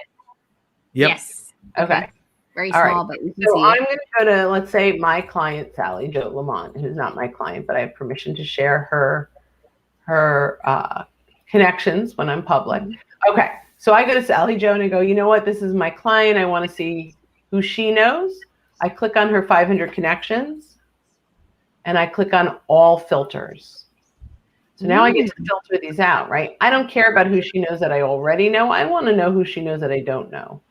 [SPEAKER 3] Yes.
[SPEAKER 1] Okay.
[SPEAKER 3] Very small, but we can see
[SPEAKER 1] I'm going to go to, let's say, my client, Sally Jo Lamont, who's not my client, but I have permission to share her connections when I'm public. Okay. So I go to Sally Jo and I go, you know what? This is my client. I want to see who she knows. I click on her 500 connections and I click on all filters. So now I get to filter these out, right? I don't care about who she knows that I already know. I want to know who she knows that I don't know.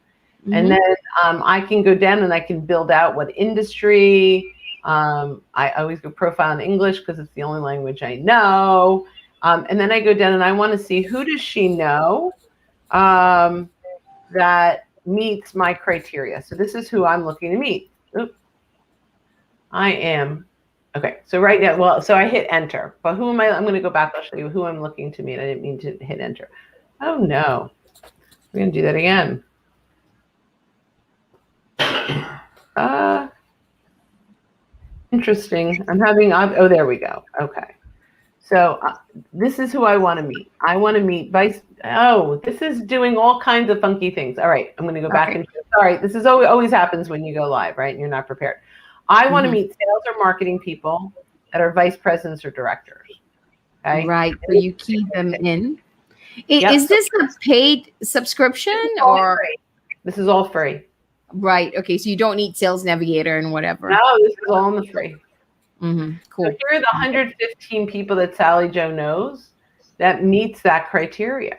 [SPEAKER 1] And then I can go down and I can build out what industry. I always go profile in English because it's the only language I know. And then I go down and I want to see who does she know that meets my criteria. So this is who I'm looking to meet. Oop. I am. Okay, so right now, well, so I hit enter. But who am I? I'm going to go back. I'll show you who I'm looking to meet. I didn't mean to hit enter. Oh, no. We're going to do that again. Interesting. I'm having, oh, there we go. Okay. So this is who I want to meet. I want to meet vice. Oh, this is doing all kinds of funky things. All right. I'm going to go back and sorry. This is always happens when you go live, right? And you're not prepared. I want to meet sales or marketing people that are vice presidents or directors. Okay.
[SPEAKER 3] Right. So you keep them in. Is this a paid subscription or?
[SPEAKER 1] This is all free.
[SPEAKER 3] Right. Okay. So you don't need Sales Navigator and whatever.
[SPEAKER 1] No, this is all in the free.
[SPEAKER 3] Cool.
[SPEAKER 1] So here are the 115 people that Sally Joe knows that meets that criteria.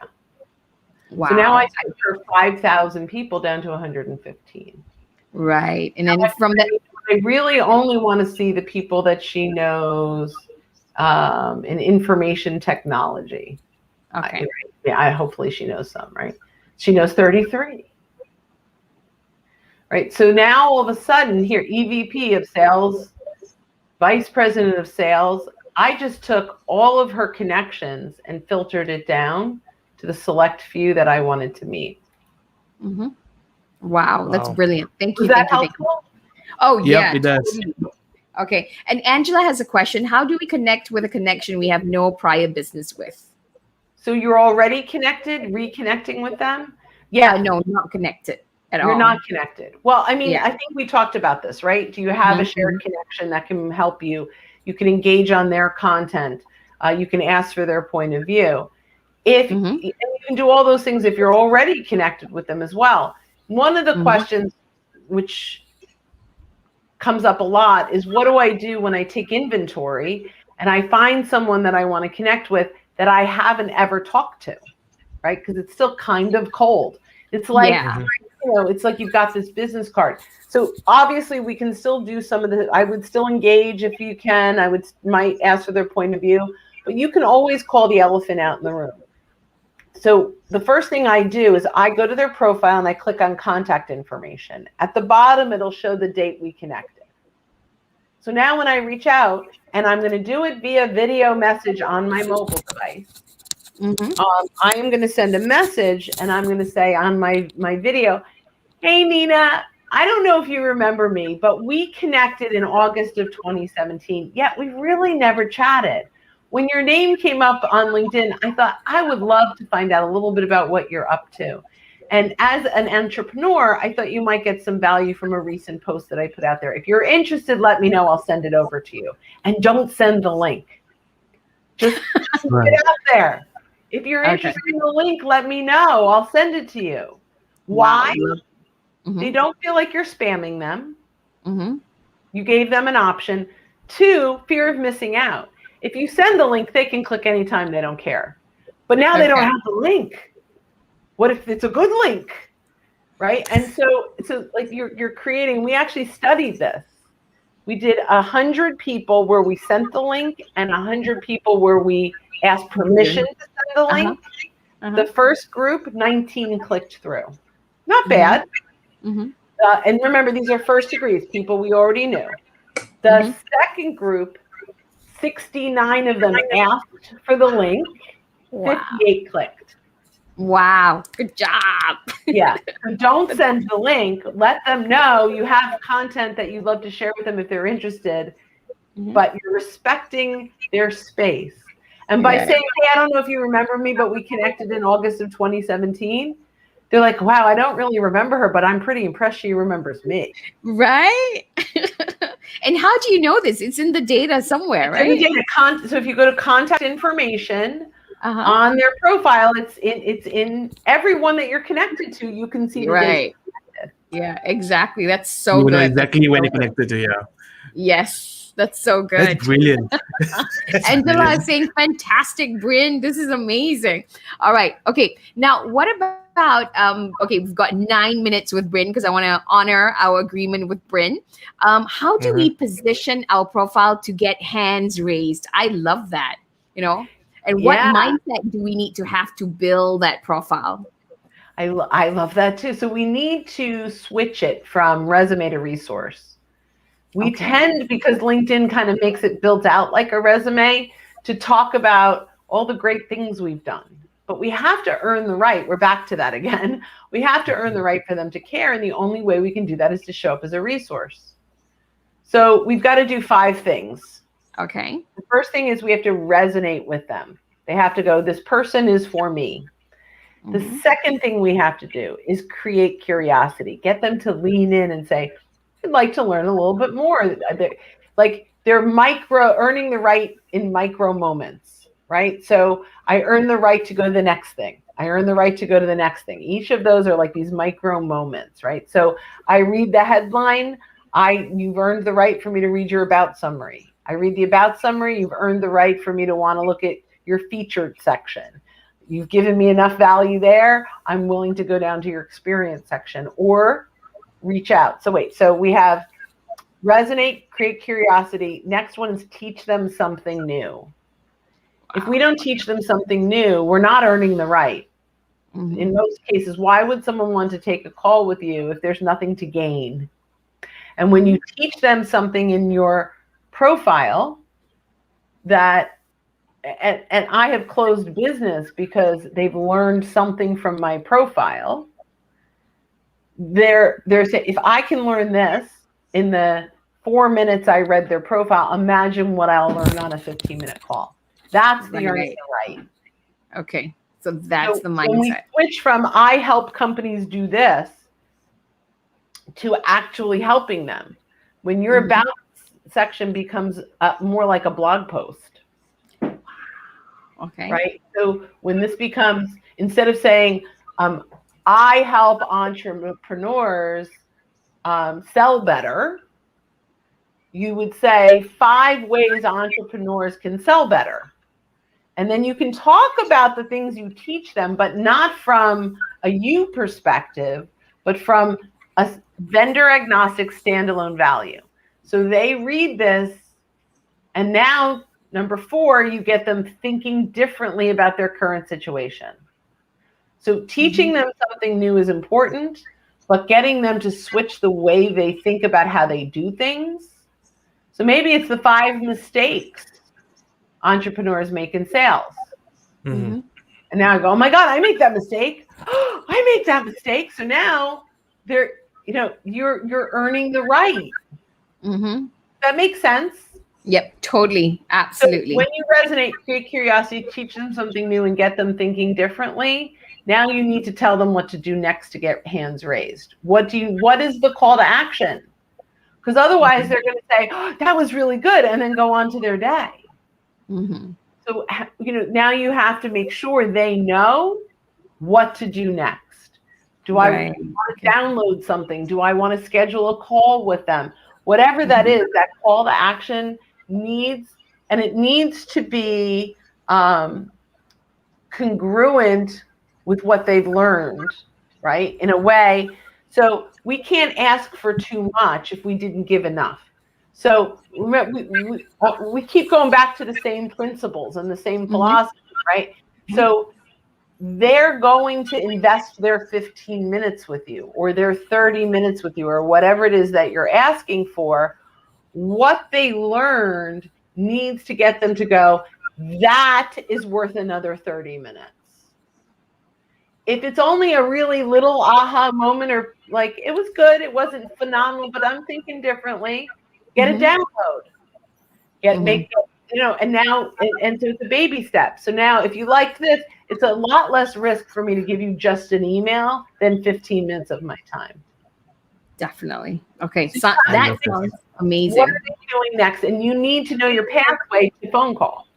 [SPEAKER 3] Wow.
[SPEAKER 1] So now I filter 5,000 people down to 115.
[SPEAKER 3] Right. And then from that,
[SPEAKER 1] I really only want to see the people that she knows in information technology.
[SPEAKER 3] okay.
[SPEAKER 1] Hopefully she knows some, right? She knows 33. Right. So now all of a sudden here, EVP of sales, vice president of sales, I just took all of her connections and filtered it down to the select few that I wanted to meet.
[SPEAKER 3] Wow. That's brilliant. Thank you.
[SPEAKER 1] Is that helpful?
[SPEAKER 3] Oh, yeah.
[SPEAKER 2] Yep, it does.
[SPEAKER 3] Okay. And Angela has a question. How do we connect with a connection we have no prior business with?
[SPEAKER 1] So you're already connected, reconnecting with them?
[SPEAKER 3] Yeah, no, not connected at all.
[SPEAKER 1] You're not connected. Well, I mean,
[SPEAKER 3] Yeah.
[SPEAKER 1] I think we talked about this, right? Do you have a shared connection that can help you? You can engage on their content. You can ask for their point of view. And you can do all those things if you're already connected with them as well. One of the questions which comes up a lot is, what do I do when I take inventory and I find someone that I want to connect with that I haven't ever talked to, right? Because it's still kind of cold. It's like, it's like you've got this business card. So obviously we can still do some of the, I would still engage if you can. I might ask for their point of view, but you can always call the elephant out in the room. So the first thing I do is I go to their profile and I click on contact information. At the bottom, it'll show the date we connected. So now when I reach out, and I'm going to do it via video message on my mobile device, I am going to send a message and I'm going to say on my video, hey, Nina, I don't know if you remember me, but we connected in August of 2017, yet we really never chatted. When your name came up on LinkedIn, I thought I would love to find out a little bit about what you're up to. And as an entrepreneur, I thought you might get some value from a recent post that I put out there. If you're interested, let me know. I'll send it over to you. And don't send the link. Just get out there. If you're interested in the link, let me know. I'll send it to you. Why? They don't feel like you're spamming them. You gave them an option. 2, fear of missing out. If you send the link, they can click anytime. They don't care. But now they don't have the link. What if it's a good link, right? And so like you're creating, we actually studied this. We did 100 people where we sent the link and 100 people where we asked permission to send the link. The first group, 19 clicked through. Not bad. And remember, these are first degrees, people we already knew. The second group, 69 of them asked for the link, 58 clicked.
[SPEAKER 3] Wow. Good job.
[SPEAKER 1] Yeah. So don't send the link. Let them know you have content that you'd love to share with them if they're interested, but you're respecting their space. And by saying, hey, I don't know if you remember me, but we connected in August of 2017. They're like, wow, I don't really remember her, but I'm pretty impressed she remembers me.
[SPEAKER 3] Right? And how do you know this? It's in the data somewhere, right?
[SPEAKER 1] In the data so if you go to contact information on their profile, it's in everyone that you're connected to. You can see the data.
[SPEAKER 3] Yeah, exactly. That's so
[SPEAKER 2] you
[SPEAKER 3] good.
[SPEAKER 2] know exactly when you're connected to,
[SPEAKER 3] Yes. That's so good.
[SPEAKER 2] That's brilliant. That's
[SPEAKER 3] Angela
[SPEAKER 2] brilliant.
[SPEAKER 3] is saying, fantastic, Brynne. This is amazing. All right. Okay. Now, what about, okay, we've got 9 minutes with Brynne because I want to honor our agreement with Brynne. How do we position our profile to get hands raised? I love that, you know, and what
[SPEAKER 1] Yeah.
[SPEAKER 3] mindset do we need to have to build that profile?
[SPEAKER 1] I love that too. So we need to switch it from resume to resource. We tend, because LinkedIn kind of makes it built out like a resume, to talk about all the great things we've done. But we have to earn the right. We're back to that again. We have to earn the right for them to care. And the only way we can do that is to show up as a resource. So we've got to do 5 things.
[SPEAKER 3] Okay.
[SPEAKER 1] The first thing is we have to resonate with them. They have to go, this person is for me. The second thing we have to do is create curiosity. Get them to lean in and say, I'd like to learn a little bit more. They're earning the right in micro moments, right? So I earn the right to go to the next thing. I earn the right to go to the next thing. Each of those are like these micro moments, right? So I read the headline. You've earned the right for me to read your about summary. I read the about summary. You've earned the right for me to want to look at your featured section. You've given me enough value there. I'm willing to go down to your experience section or reach out. So we have resonate, create curiosity. Next one is teach them something new. If we don't teach them something new, we're not earning the right. In most cases, why would someone want to take a call with you if there's nothing to gain? And when you teach them something in your profile that, and I have closed business because they've learned something from my profile, they're saying, if I can learn this in the 4 minutes I read their profile, imagine what I'll learn on a 15-minute call. That's the earning the right.
[SPEAKER 3] Okay. So that's the mindset.
[SPEAKER 1] When we switch from I help companies do this to actually helping them, when your about section becomes more like a blog post.
[SPEAKER 3] Okay.
[SPEAKER 1] Right. So when this becomes, instead of saying, I help entrepreneurs sell better, you would say 5 ways entrepreneurs can sell better. And then you can talk about the things you teach them, but not from a you perspective, but from a vendor agnostic standalone value. So they read this, and now number 4, you get them thinking differently about their current situation. So teaching them something new is important, but getting them to switch the way they think about how they do things. So maybe it's the 5 mistakes entrepreneurs make in sales. And now I go, oh my God, I make that mistake. I make that mistake. So now you're earning the right. That makes sense.
[SPEAKER 3] Yep, totally. Absolutely.
[SPEAKER 1] So when you resonate, create curiosity, teach them something new, and get them thinking differently, now you need to tell them what to do next to get hands raised. What is the call to action? Because otherwise they're going to say, oh, that was really good, and then go on to their day. So, now you have to make sure they know what to do next. Do I want to download something? Do I want to schedule a call with them? Whatever that is, that call to action needs to be congruent with what they've learned, right? In a way, so we can't ask for too much if we didn't give enough. So we keep going back to the same principles and the same philosophy, right? So they're going to invest their 15 minutes with you, or their 30 minutes with you, or whatever it is that you're asking for. What they learned needs to get them to go, that is worth another 30 minutes. If it's only a really little aha moment, or like, it was good, it wasn't phenomenal, but I'm thinking differently, get a download. And now, and so it's a baby step. So now if you like this, it's a lot less risk for me to give you just an email than 15 minutes of my time.
[SPEAKER 3] Definitely. Okay. So that sounds amazing.
[SPEAKER 1] What are they doing next? And you need to know your pathway to phone call.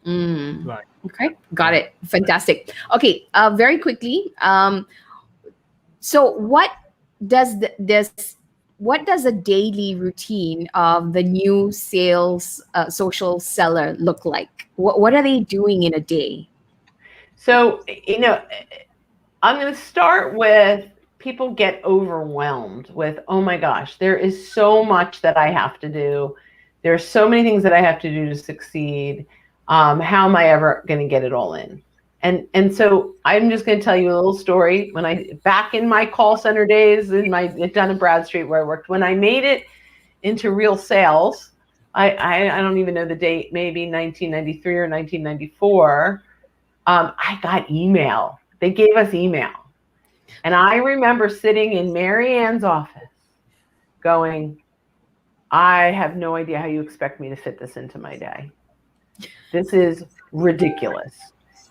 [SPEAKER 2] Right.
[SPEAKER 3] Okay. Got it. Fantastic. Okay. Very quickly. So what does this what does a daily routine of the new sales social seller look like? What are they doing in a day?
[SPEAKER 1] So, I'm going to start with people get overwhelmed with, oh my gosh, there is so much that I have to do. There's so many things that I have to do to succeed. How am I ever going to get it all in? And so I'm just going to tell you a little story. Back in my call center days at Dun & Bradstreet where I worked, when I made it into real sales, I don't even know the date, maybe 1993 or 1994, I got email. They gave us email. And I remember sitting in Mary Ann's office going, I have no idea how you expect me to fit this into my day. This is ridiculous.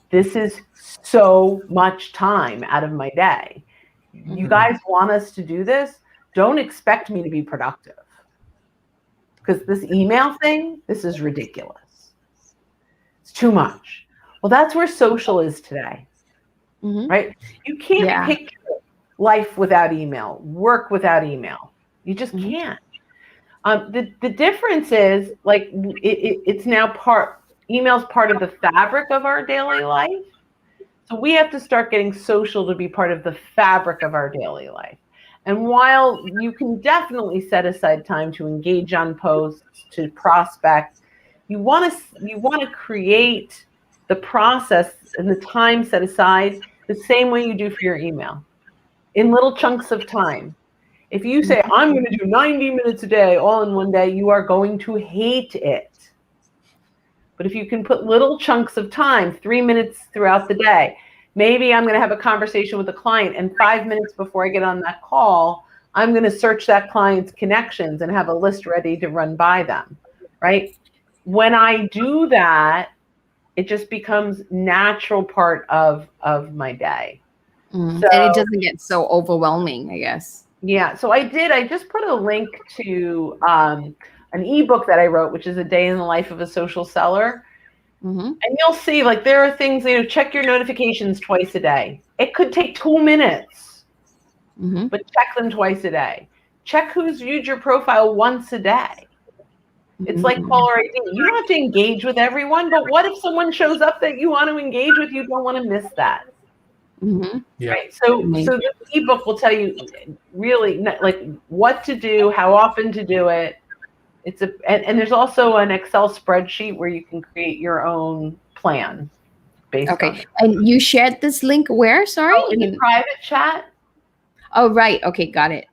[SPEAKER 1] This is so much time out of my day. You guys want us to do this? Don't expect me to be productive. Because this email thing, this is ridiculous. It's too much. Well, that's where social is today, right? You can't picture life without email, work without email. You just can't. The difference is like it's now email's part of the fabric of our daily life. So we have to start getting social to be part of the fabric of our daily life. And while you can definitely set aside time to engage on posts, to prospect, you want to create the process and the time set aside the same way you do for your email, in little chunks of time. If you say, I'm going to do 90 minutes a day, all in one day, you are going to hate it. But if you can put little chunks of time, 3 minutes throughout the day, maybe I'm going to have a conversation with a client, and 5 minutes before I get on that call, I'm going to search that client's connections and have a list ready to run by them, right? When I do that, it just becomes natural part of my day. So,
[SPEAKER 3] and it doesn't get so overwhelming, I guess.
[SPEAKER 1] Yeah. So I just put a link to an ebook that I wrote, which is a day in the life of a social seller. And you'll see, like, there are things, check your notifications twice a day. It could take 2 minutes, but check them twice a day. Check who's viewed your profile once a day. It's like caller ID. You don't have to engage with everyone, but what if someone shows up that you want to engage with? You don't want to miss that. Right. So this ebook will tell you really like what to do, how often to do it. And there's also an Excel spreadsheet where you can create your own plan based on it.
[SPEAKER 3] And you shared this link where? Sorry?
[SPEAKER 1] In the private chat.
[SPEAKER 3] Oh, right. Okay, got it.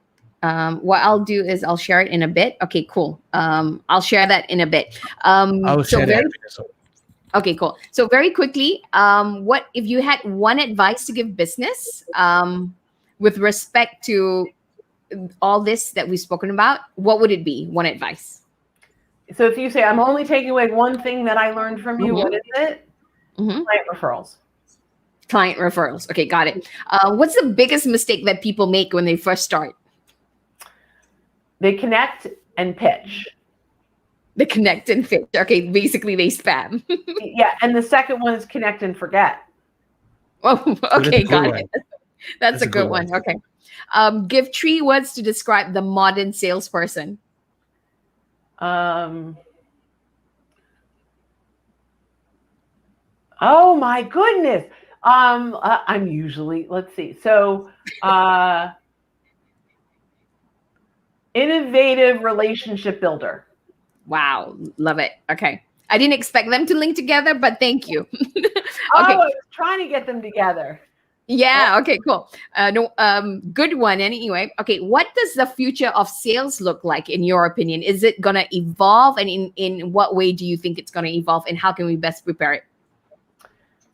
[SPEAKER 3] What I'll do is I'll share it in a bit. Okay, cool. I'll share that in a bit.
[SPEAKER 2] I'll share that.
[SPEAKER 3] Okay, cool. So very quickly, what if you had one advice to give business with respect to all this that we've spoken about? What would it be? One advice.
[SPEAKER 1] So if you say, I'm only taking away one thing that I learned from you, what is it? Client referrals.
[SPEAKER 3] Client referrals. Okay, got it. What's the biggest mistake that people make when they first start?
[SPEAKER 1] They connect and pitch.
[SPEAKER 3] They connect and pitch. Okay, basically they spam.
[SPEAKER 1] Yeah, and the second one is connect and forget.
[SPEAKER 3] Oh, okay, got it. That's a good one. Okay. Give 3 words to describe the modern salesperson.
[SPEAKER 1] Oh my goodness. I'm usually, let's see. So, innovative relationship builder.
[SPEAKER 3] Wow, love it. Okay. I didn't expect them to link together, but thank you. Okay.
[SPEAKER 1] I was trying to get them together.
[SPEAKER 3] Yeah. Okay, cool. Good one anyway. Okay. What does the future of sales look like in your opinion? Is it going to evolve, and in what way do you think it's going to evolve, and how can we best prepare it?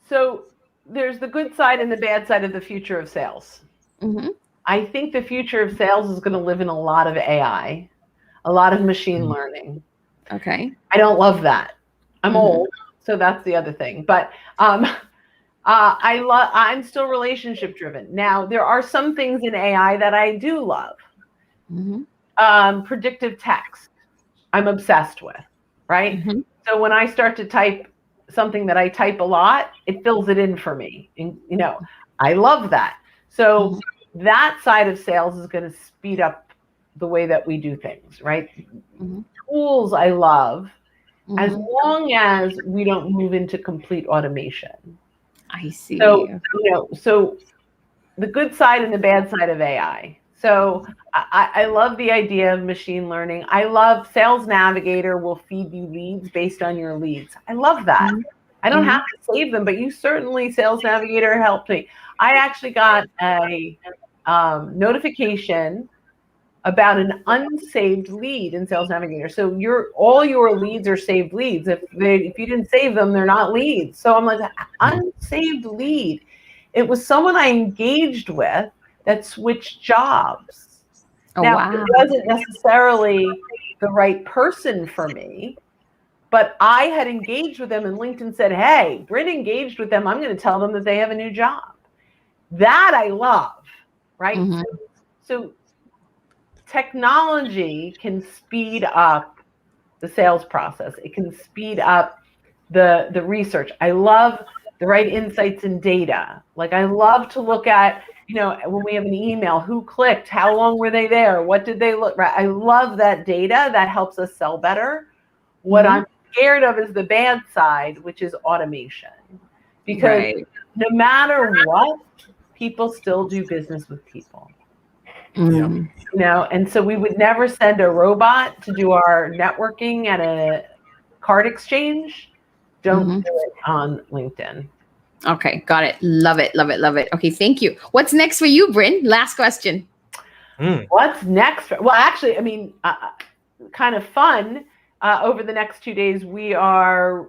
[SPEAKER 1] So there's the good side and the bad side of the future of sales. I think the future of sales is going to live in a lot of AI, a lot of machine learning.
[SPEAKER 3] Okay.
[SPEAKER 1] I don't love that. I'm old, so that's the other thing. But I'm still relationship driven. Now, there are some things in AI that I do love. Predictive text, I'm obsessed with, right? So when I start to type something that I type a lot, it fills it in for me. And, I love that. So that side of sales is going to speed up the way that we do things, right?
[SPEAKER 3] Mm-hmm.
[SPEAKER 1] Tools I love, as
[SPEAKER 3] Mm-hmm.
[SPEAKER 1] long as we don't move into complete automation.
[SPEAKER 3] I see.
[SPEAKER 1] So, so the good side and the bad side of AI. So I love the idea of machine learning. I love Sales Navigator will feed you leads based on your leads. I love that.
[SPEAKER 3] Mm-hmm.
[SPEAKER 1] I don't
[SPEAKER 3] Mm-hmm.
[SPEAKER 1] have to save them, but you certainly, Sales Navigator helped me. I actually got a notification about an unsaved lead in Sales Navigator. So all your leads are saved leads. If you didn't save them, they're not leads. So I'm like, unsaved lead. It was someone I engaged with that switched jobs.
[SPEAKER 3] Oh,
[SPEAKER 1] Now,
[SPEAKER 3] wow.
[SPEAKER 1] it wasn't necessarily the right person for me, but I had engaged with them, and LinkedIn said, hey, Brynne engaged with them. I'm going to tell them that they have a new job. That I love, right?
[SPEAKER 3] Mm-hmm.
[SPEAKER 1] So technology can speed up the sales process. It can speed up the research. I love the right insights and data. Like I love to look at, when we have an email, who clicked, how long were they there, what did they look, right? I love that data. That helps us sell better. What I'm scared of is the bad side, which is automation. Because no matter what, people still do business with people.
[SPEAKER 3] Mm.
[SPEAKER 1] And so we would never send a robot to do our networking at a card exchange. Don't do it on LinkedIn.
[SPEAKER 3] Okay, got it. Love it, love it, love it. Okay, thank you. What's next for you, Brynne? Last question.
[SPEAKER 1] What's next? Well, actually, kind of fun. Over the next 2 days, we are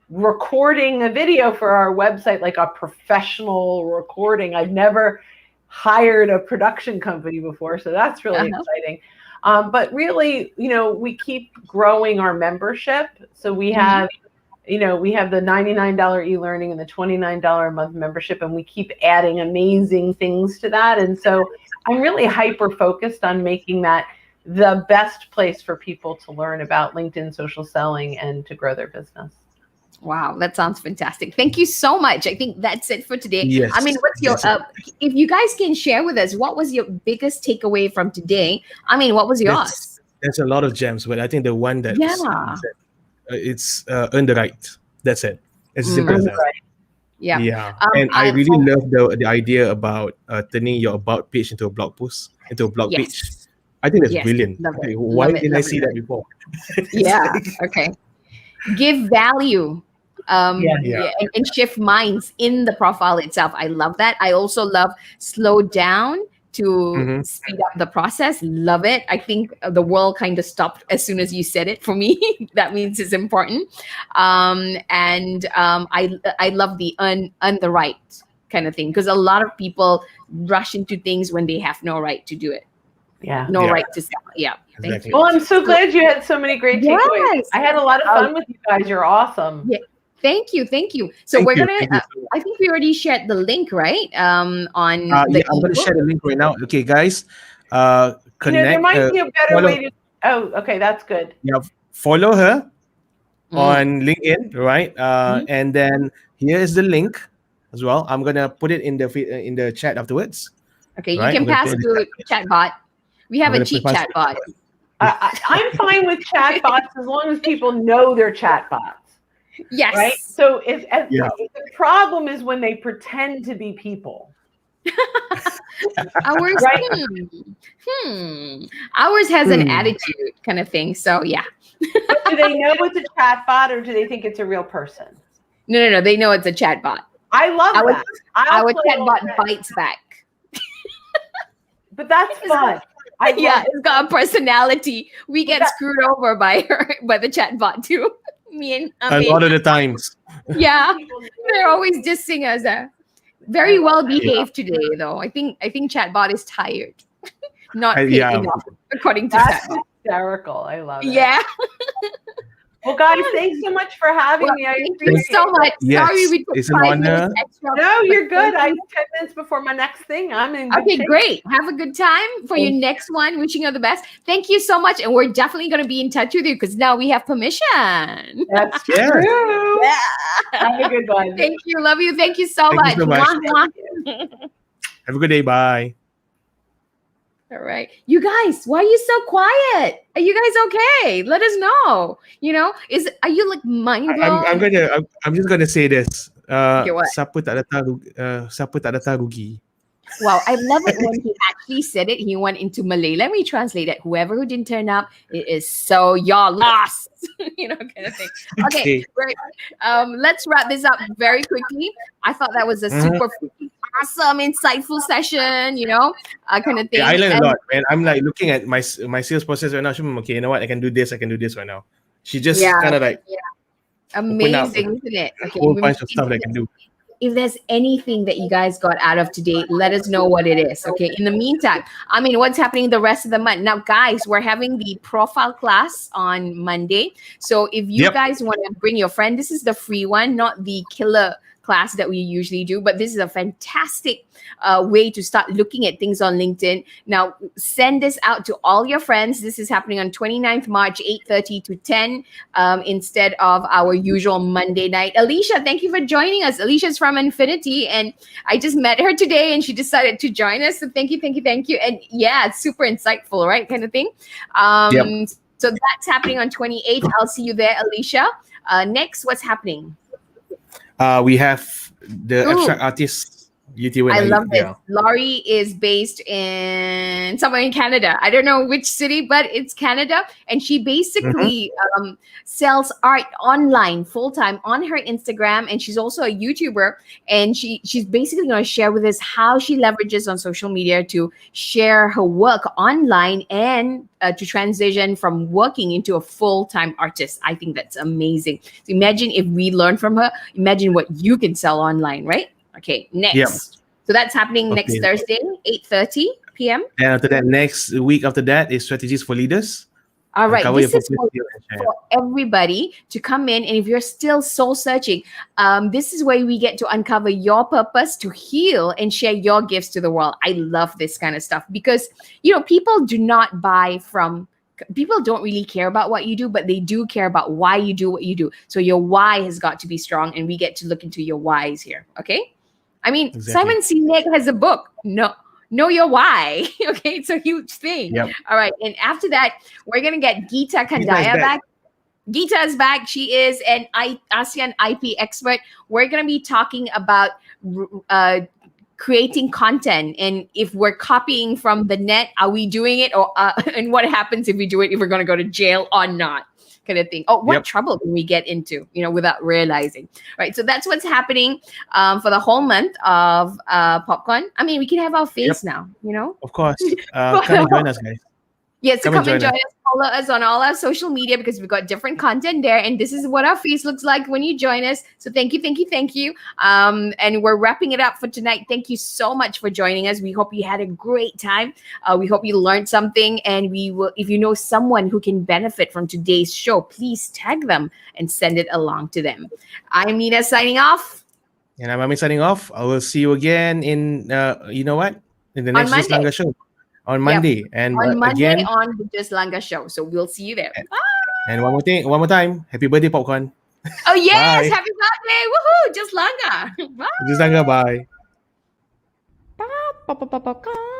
[SPEAKER 1] recording a video for our website, like a professional recording. I've never hired a production company before, so that's really exciting. But really, we keep growing our membership. So we have, we have the $99 e-learning and the $29 a month membership, and we keep adding amazing things to that. And so I'm really hyper focused on making that the best place for people to learn about LinkedIn social selling and to grow their business.
[SPEAKER 3] Wow, that sounds fantastic. Thank you so much. I think that's it for today.
[SPEAKER 2] Yes,
[SPEAKER 3] I mean, what's your if you guys can share with us, what was your biggest takeaway from today? I mean, what was yours?
[SPEAKER 2] There's a lot of gems, but I think the one that's it's earn the right. That's it. It's simple as that.
[SPEAKER 1] Right.
[SPEAKER 3] Yeah.
[SPEAKER 2] And I really love the idea about turning your about page into a blog post, into a blog page. I think that's brilliant. Okay, why didn't I see that before?
[SPEAKER 3] Okay. Give value. And shift minds in the profile itself. I love that. I also love slow down to speed up the process. Love it. I think the world kind of stopped as soon as you said it for me. That means it's important. I love the earn the right kind of thing, because a lot of people rush into things when they have no right to do it. Right to sell. Thank you.
[SPEAKER 1] Well, I'm so glad you had so many great takeaways. I had a lot of fun with you guys. You're awesome.
[SPEAKER 3] Yeah. Thank you. So we're gonna. I think we already shared the link, right? On
[SPEAKER 2] I'm gonna share the link right now. Okay, guys. Connect.
[SPEAKER 1] There might be a better way to. Oh, okay, that's good.
[SPEAKER 2] Yeah, follow her on LinkedIn, right? And then here is the link as well. I'm gonna put it in the chat afterwards.
[SPEAKER 3] Okay, you can pass to chatbot. We have a cheap chatbot.
[SPEAKER 1] I'm fine with chatbots as long as people know they're chatbots.
[SPEAKER 3] Yes.
[SPEAKER 1] Right. So the problem is when they pretend to be people.
[SPEAKER 3] Ours, ours has an attitude kind of thing. So yeah.
[SPEAKER 1] But do they know it's a chatbot, or do they think it's a real person?
[SPEAKER 3] No. They know it's a chatbot.
[SPEAKER 1] I love that.
[SPEAKER 3] Our chatbot bites back.
[SPEAKER 1] But that's fun.
[SPEAKER 3] It's got a personality. We get screwed over by the chatbot too. Me and
[SPEAKER 2] a lot of the times.
[SPEAKER 3] Yeah, they're always dissing us. Very well behaved today, though. I think chatbot is tired, not paid enough, according to chatbot.
[SPEAKER 1] Hysterical. I love it.
[SPEAKER 3] Yeah.
[SPEAKER 1] Well, guys, thanks so much for having me. I
[SPEAKER 3] thank you so much.
[SPEAKER 2] Yes,
[SPEAKER 3] Sorry we took
[SPEAKER 2] it's an
[SPEAKER 3] 5
[SPEAKER 2] honor.
[SPEAKER 3] minutes extra.
[SPEAKER 1] No, you're good. I have 10 minutes before my next thing. I'm in good shape.
[SPEAKER 3] Great. Have a good time for your next one. Wishing you the best. Thank you so much. And we're definitely going to be in touch with you because now we have permission.
[SPEAKER 1] That's true.
[SPEAKER 3] Yeah.
[SPEAKER 1] Have a good one.
[SPEAKER 3] Thank you. Love you. Thank you so much.
[SPEAKER 2] Have a good day. Bye.
[SPEAKER 3] All right. You guys, why are you so quiet? Are you guys okay? Let us know. Are you like mind blown?
[SPEAKER 2] I'm just gonna say this.
[SPEAKER 3] Okay, what?
[SPEAKER 2] Siapa tak datang rugi.
[SPEAKER 3] Wow, I love it when he actually said it. He went into Malay. Let me translate it. Whoever who didn't turn up, it is so your loss. Kind of thing. Okay, great. Let's wrap this up very quickly. I thought that was a super freaking awesome, insightful session. Kind of thing.
[SPEAKER 2] Yeah, I learned a lot, man. I'm like looking at my sales process right now. Okay, you know what? I can do this right now. She just kind of like
[SPEAKER 3] amazing, isn't it?
[SPEAKER 2] A whole bunch of stuff that I can do.
[SPEAKER 3] If there's anything that you guys got out of today, let us know what it is. Okay. In the meantime, what's happening the rest of the month? Now, guys, we're having the profile class on Monday. So if you guys want to bring your friend, this is the free one, not the killer class that we usually do, but this is a fantastic way to start looking at things on LinkedIn. Now, send this out to all your friends. This is happening on 29th March, 8:30 to 10, instead of our usual Monday night. Alicia, thank you for joining us. Alicia's from Infinity, and I just met her today, and she decided to join us. So thank you. And yeah, it's super insightful, right? Kind of thing. So that's happening on 28th. I'll see you there, Alicia. Next, what's happening?
[SPEAKER 2] We have the abstract artist YouTuber.
[SPEAKER 3] I love this. Laurie is based in somewhere in Canada. I don't know which city, but it's Canada. And she basically sells art online full-time on her Instagram. And she's also a YouTuber. And she's basically going to share with us how she leverages on social media to share her work online and to transition from working into a full-time artist. I think that's amazing. So imagine if we learn from her. Imagine what you can sell online, right? Okay, next.
[SPEAKER 2] Yep.
[SPEAKER 3] So that's happening next Thursday, 8:30 p.m.
[SPEAKER 2] And after that, next week after that is Strategies for Leaders.
[SPEAKER 3] All right, this is for everybody to come in. And if you're still soul searching, this is where we get to uncover your purpose to heal and share your gifts to the world. I love this kind of stuff because, people do not buy from people don't really care about what you do, but they do care about why you do what you do. So your why has got to be strong, and we get to look into your whys here. Okay. Simon Sinek has a book. Know your why. Okay. It's a huge thing.
[SPEAKER 2] Yep.
[SPEAKER 3] All right. And after that, we're going to get Geeta Kandaya back. Geeta is back. She is an ASEAN IP expert. We're going to be talking about creating content, and if we're copying from the net, are we doing it, or and what happens if we do it, if we're going to go to jail or not, kind of thing. What trouble can we get into, without realizing, right? So that's what's happening for the whole month of PopCon. We can have our face now,
[SPEAKER 2] Of course. Come and join us, guys.
[SPEAKER 3] Yes, so come and join us. Follow us on all our social media because we've got different content there. And this is what our face looks like when you join us. So thank you. And we're wrapping it up for tonight. Thank you so much for joining us. We hope you had a great time. We hope you learned something. And we will, if you know someone who can benefit from today's show, please tag them and send it along to them. I'm Nina signing off.
[SPEAKER 2] And I'm Ami signing off. I will see you again in, in the next Just Langga show. On Monday. And
[SPEAKER 3] on Monday
[SPEAKER 2] again,
[SPEAKER 3] on the Just Langga show. So we'll see you there. Bye.
[SPEAKER 2] And one more time. Happy birthday, PopCon.
[SPEAKER 3] Oh, yes.
[SPEAKER 2] Bye.
[SPEAKER 3] Happy birthday. Woohoo. Just Langga. Bye.
[SPEAKER 2] Just Langga. Bye.
[SPEAKER 3] Bye.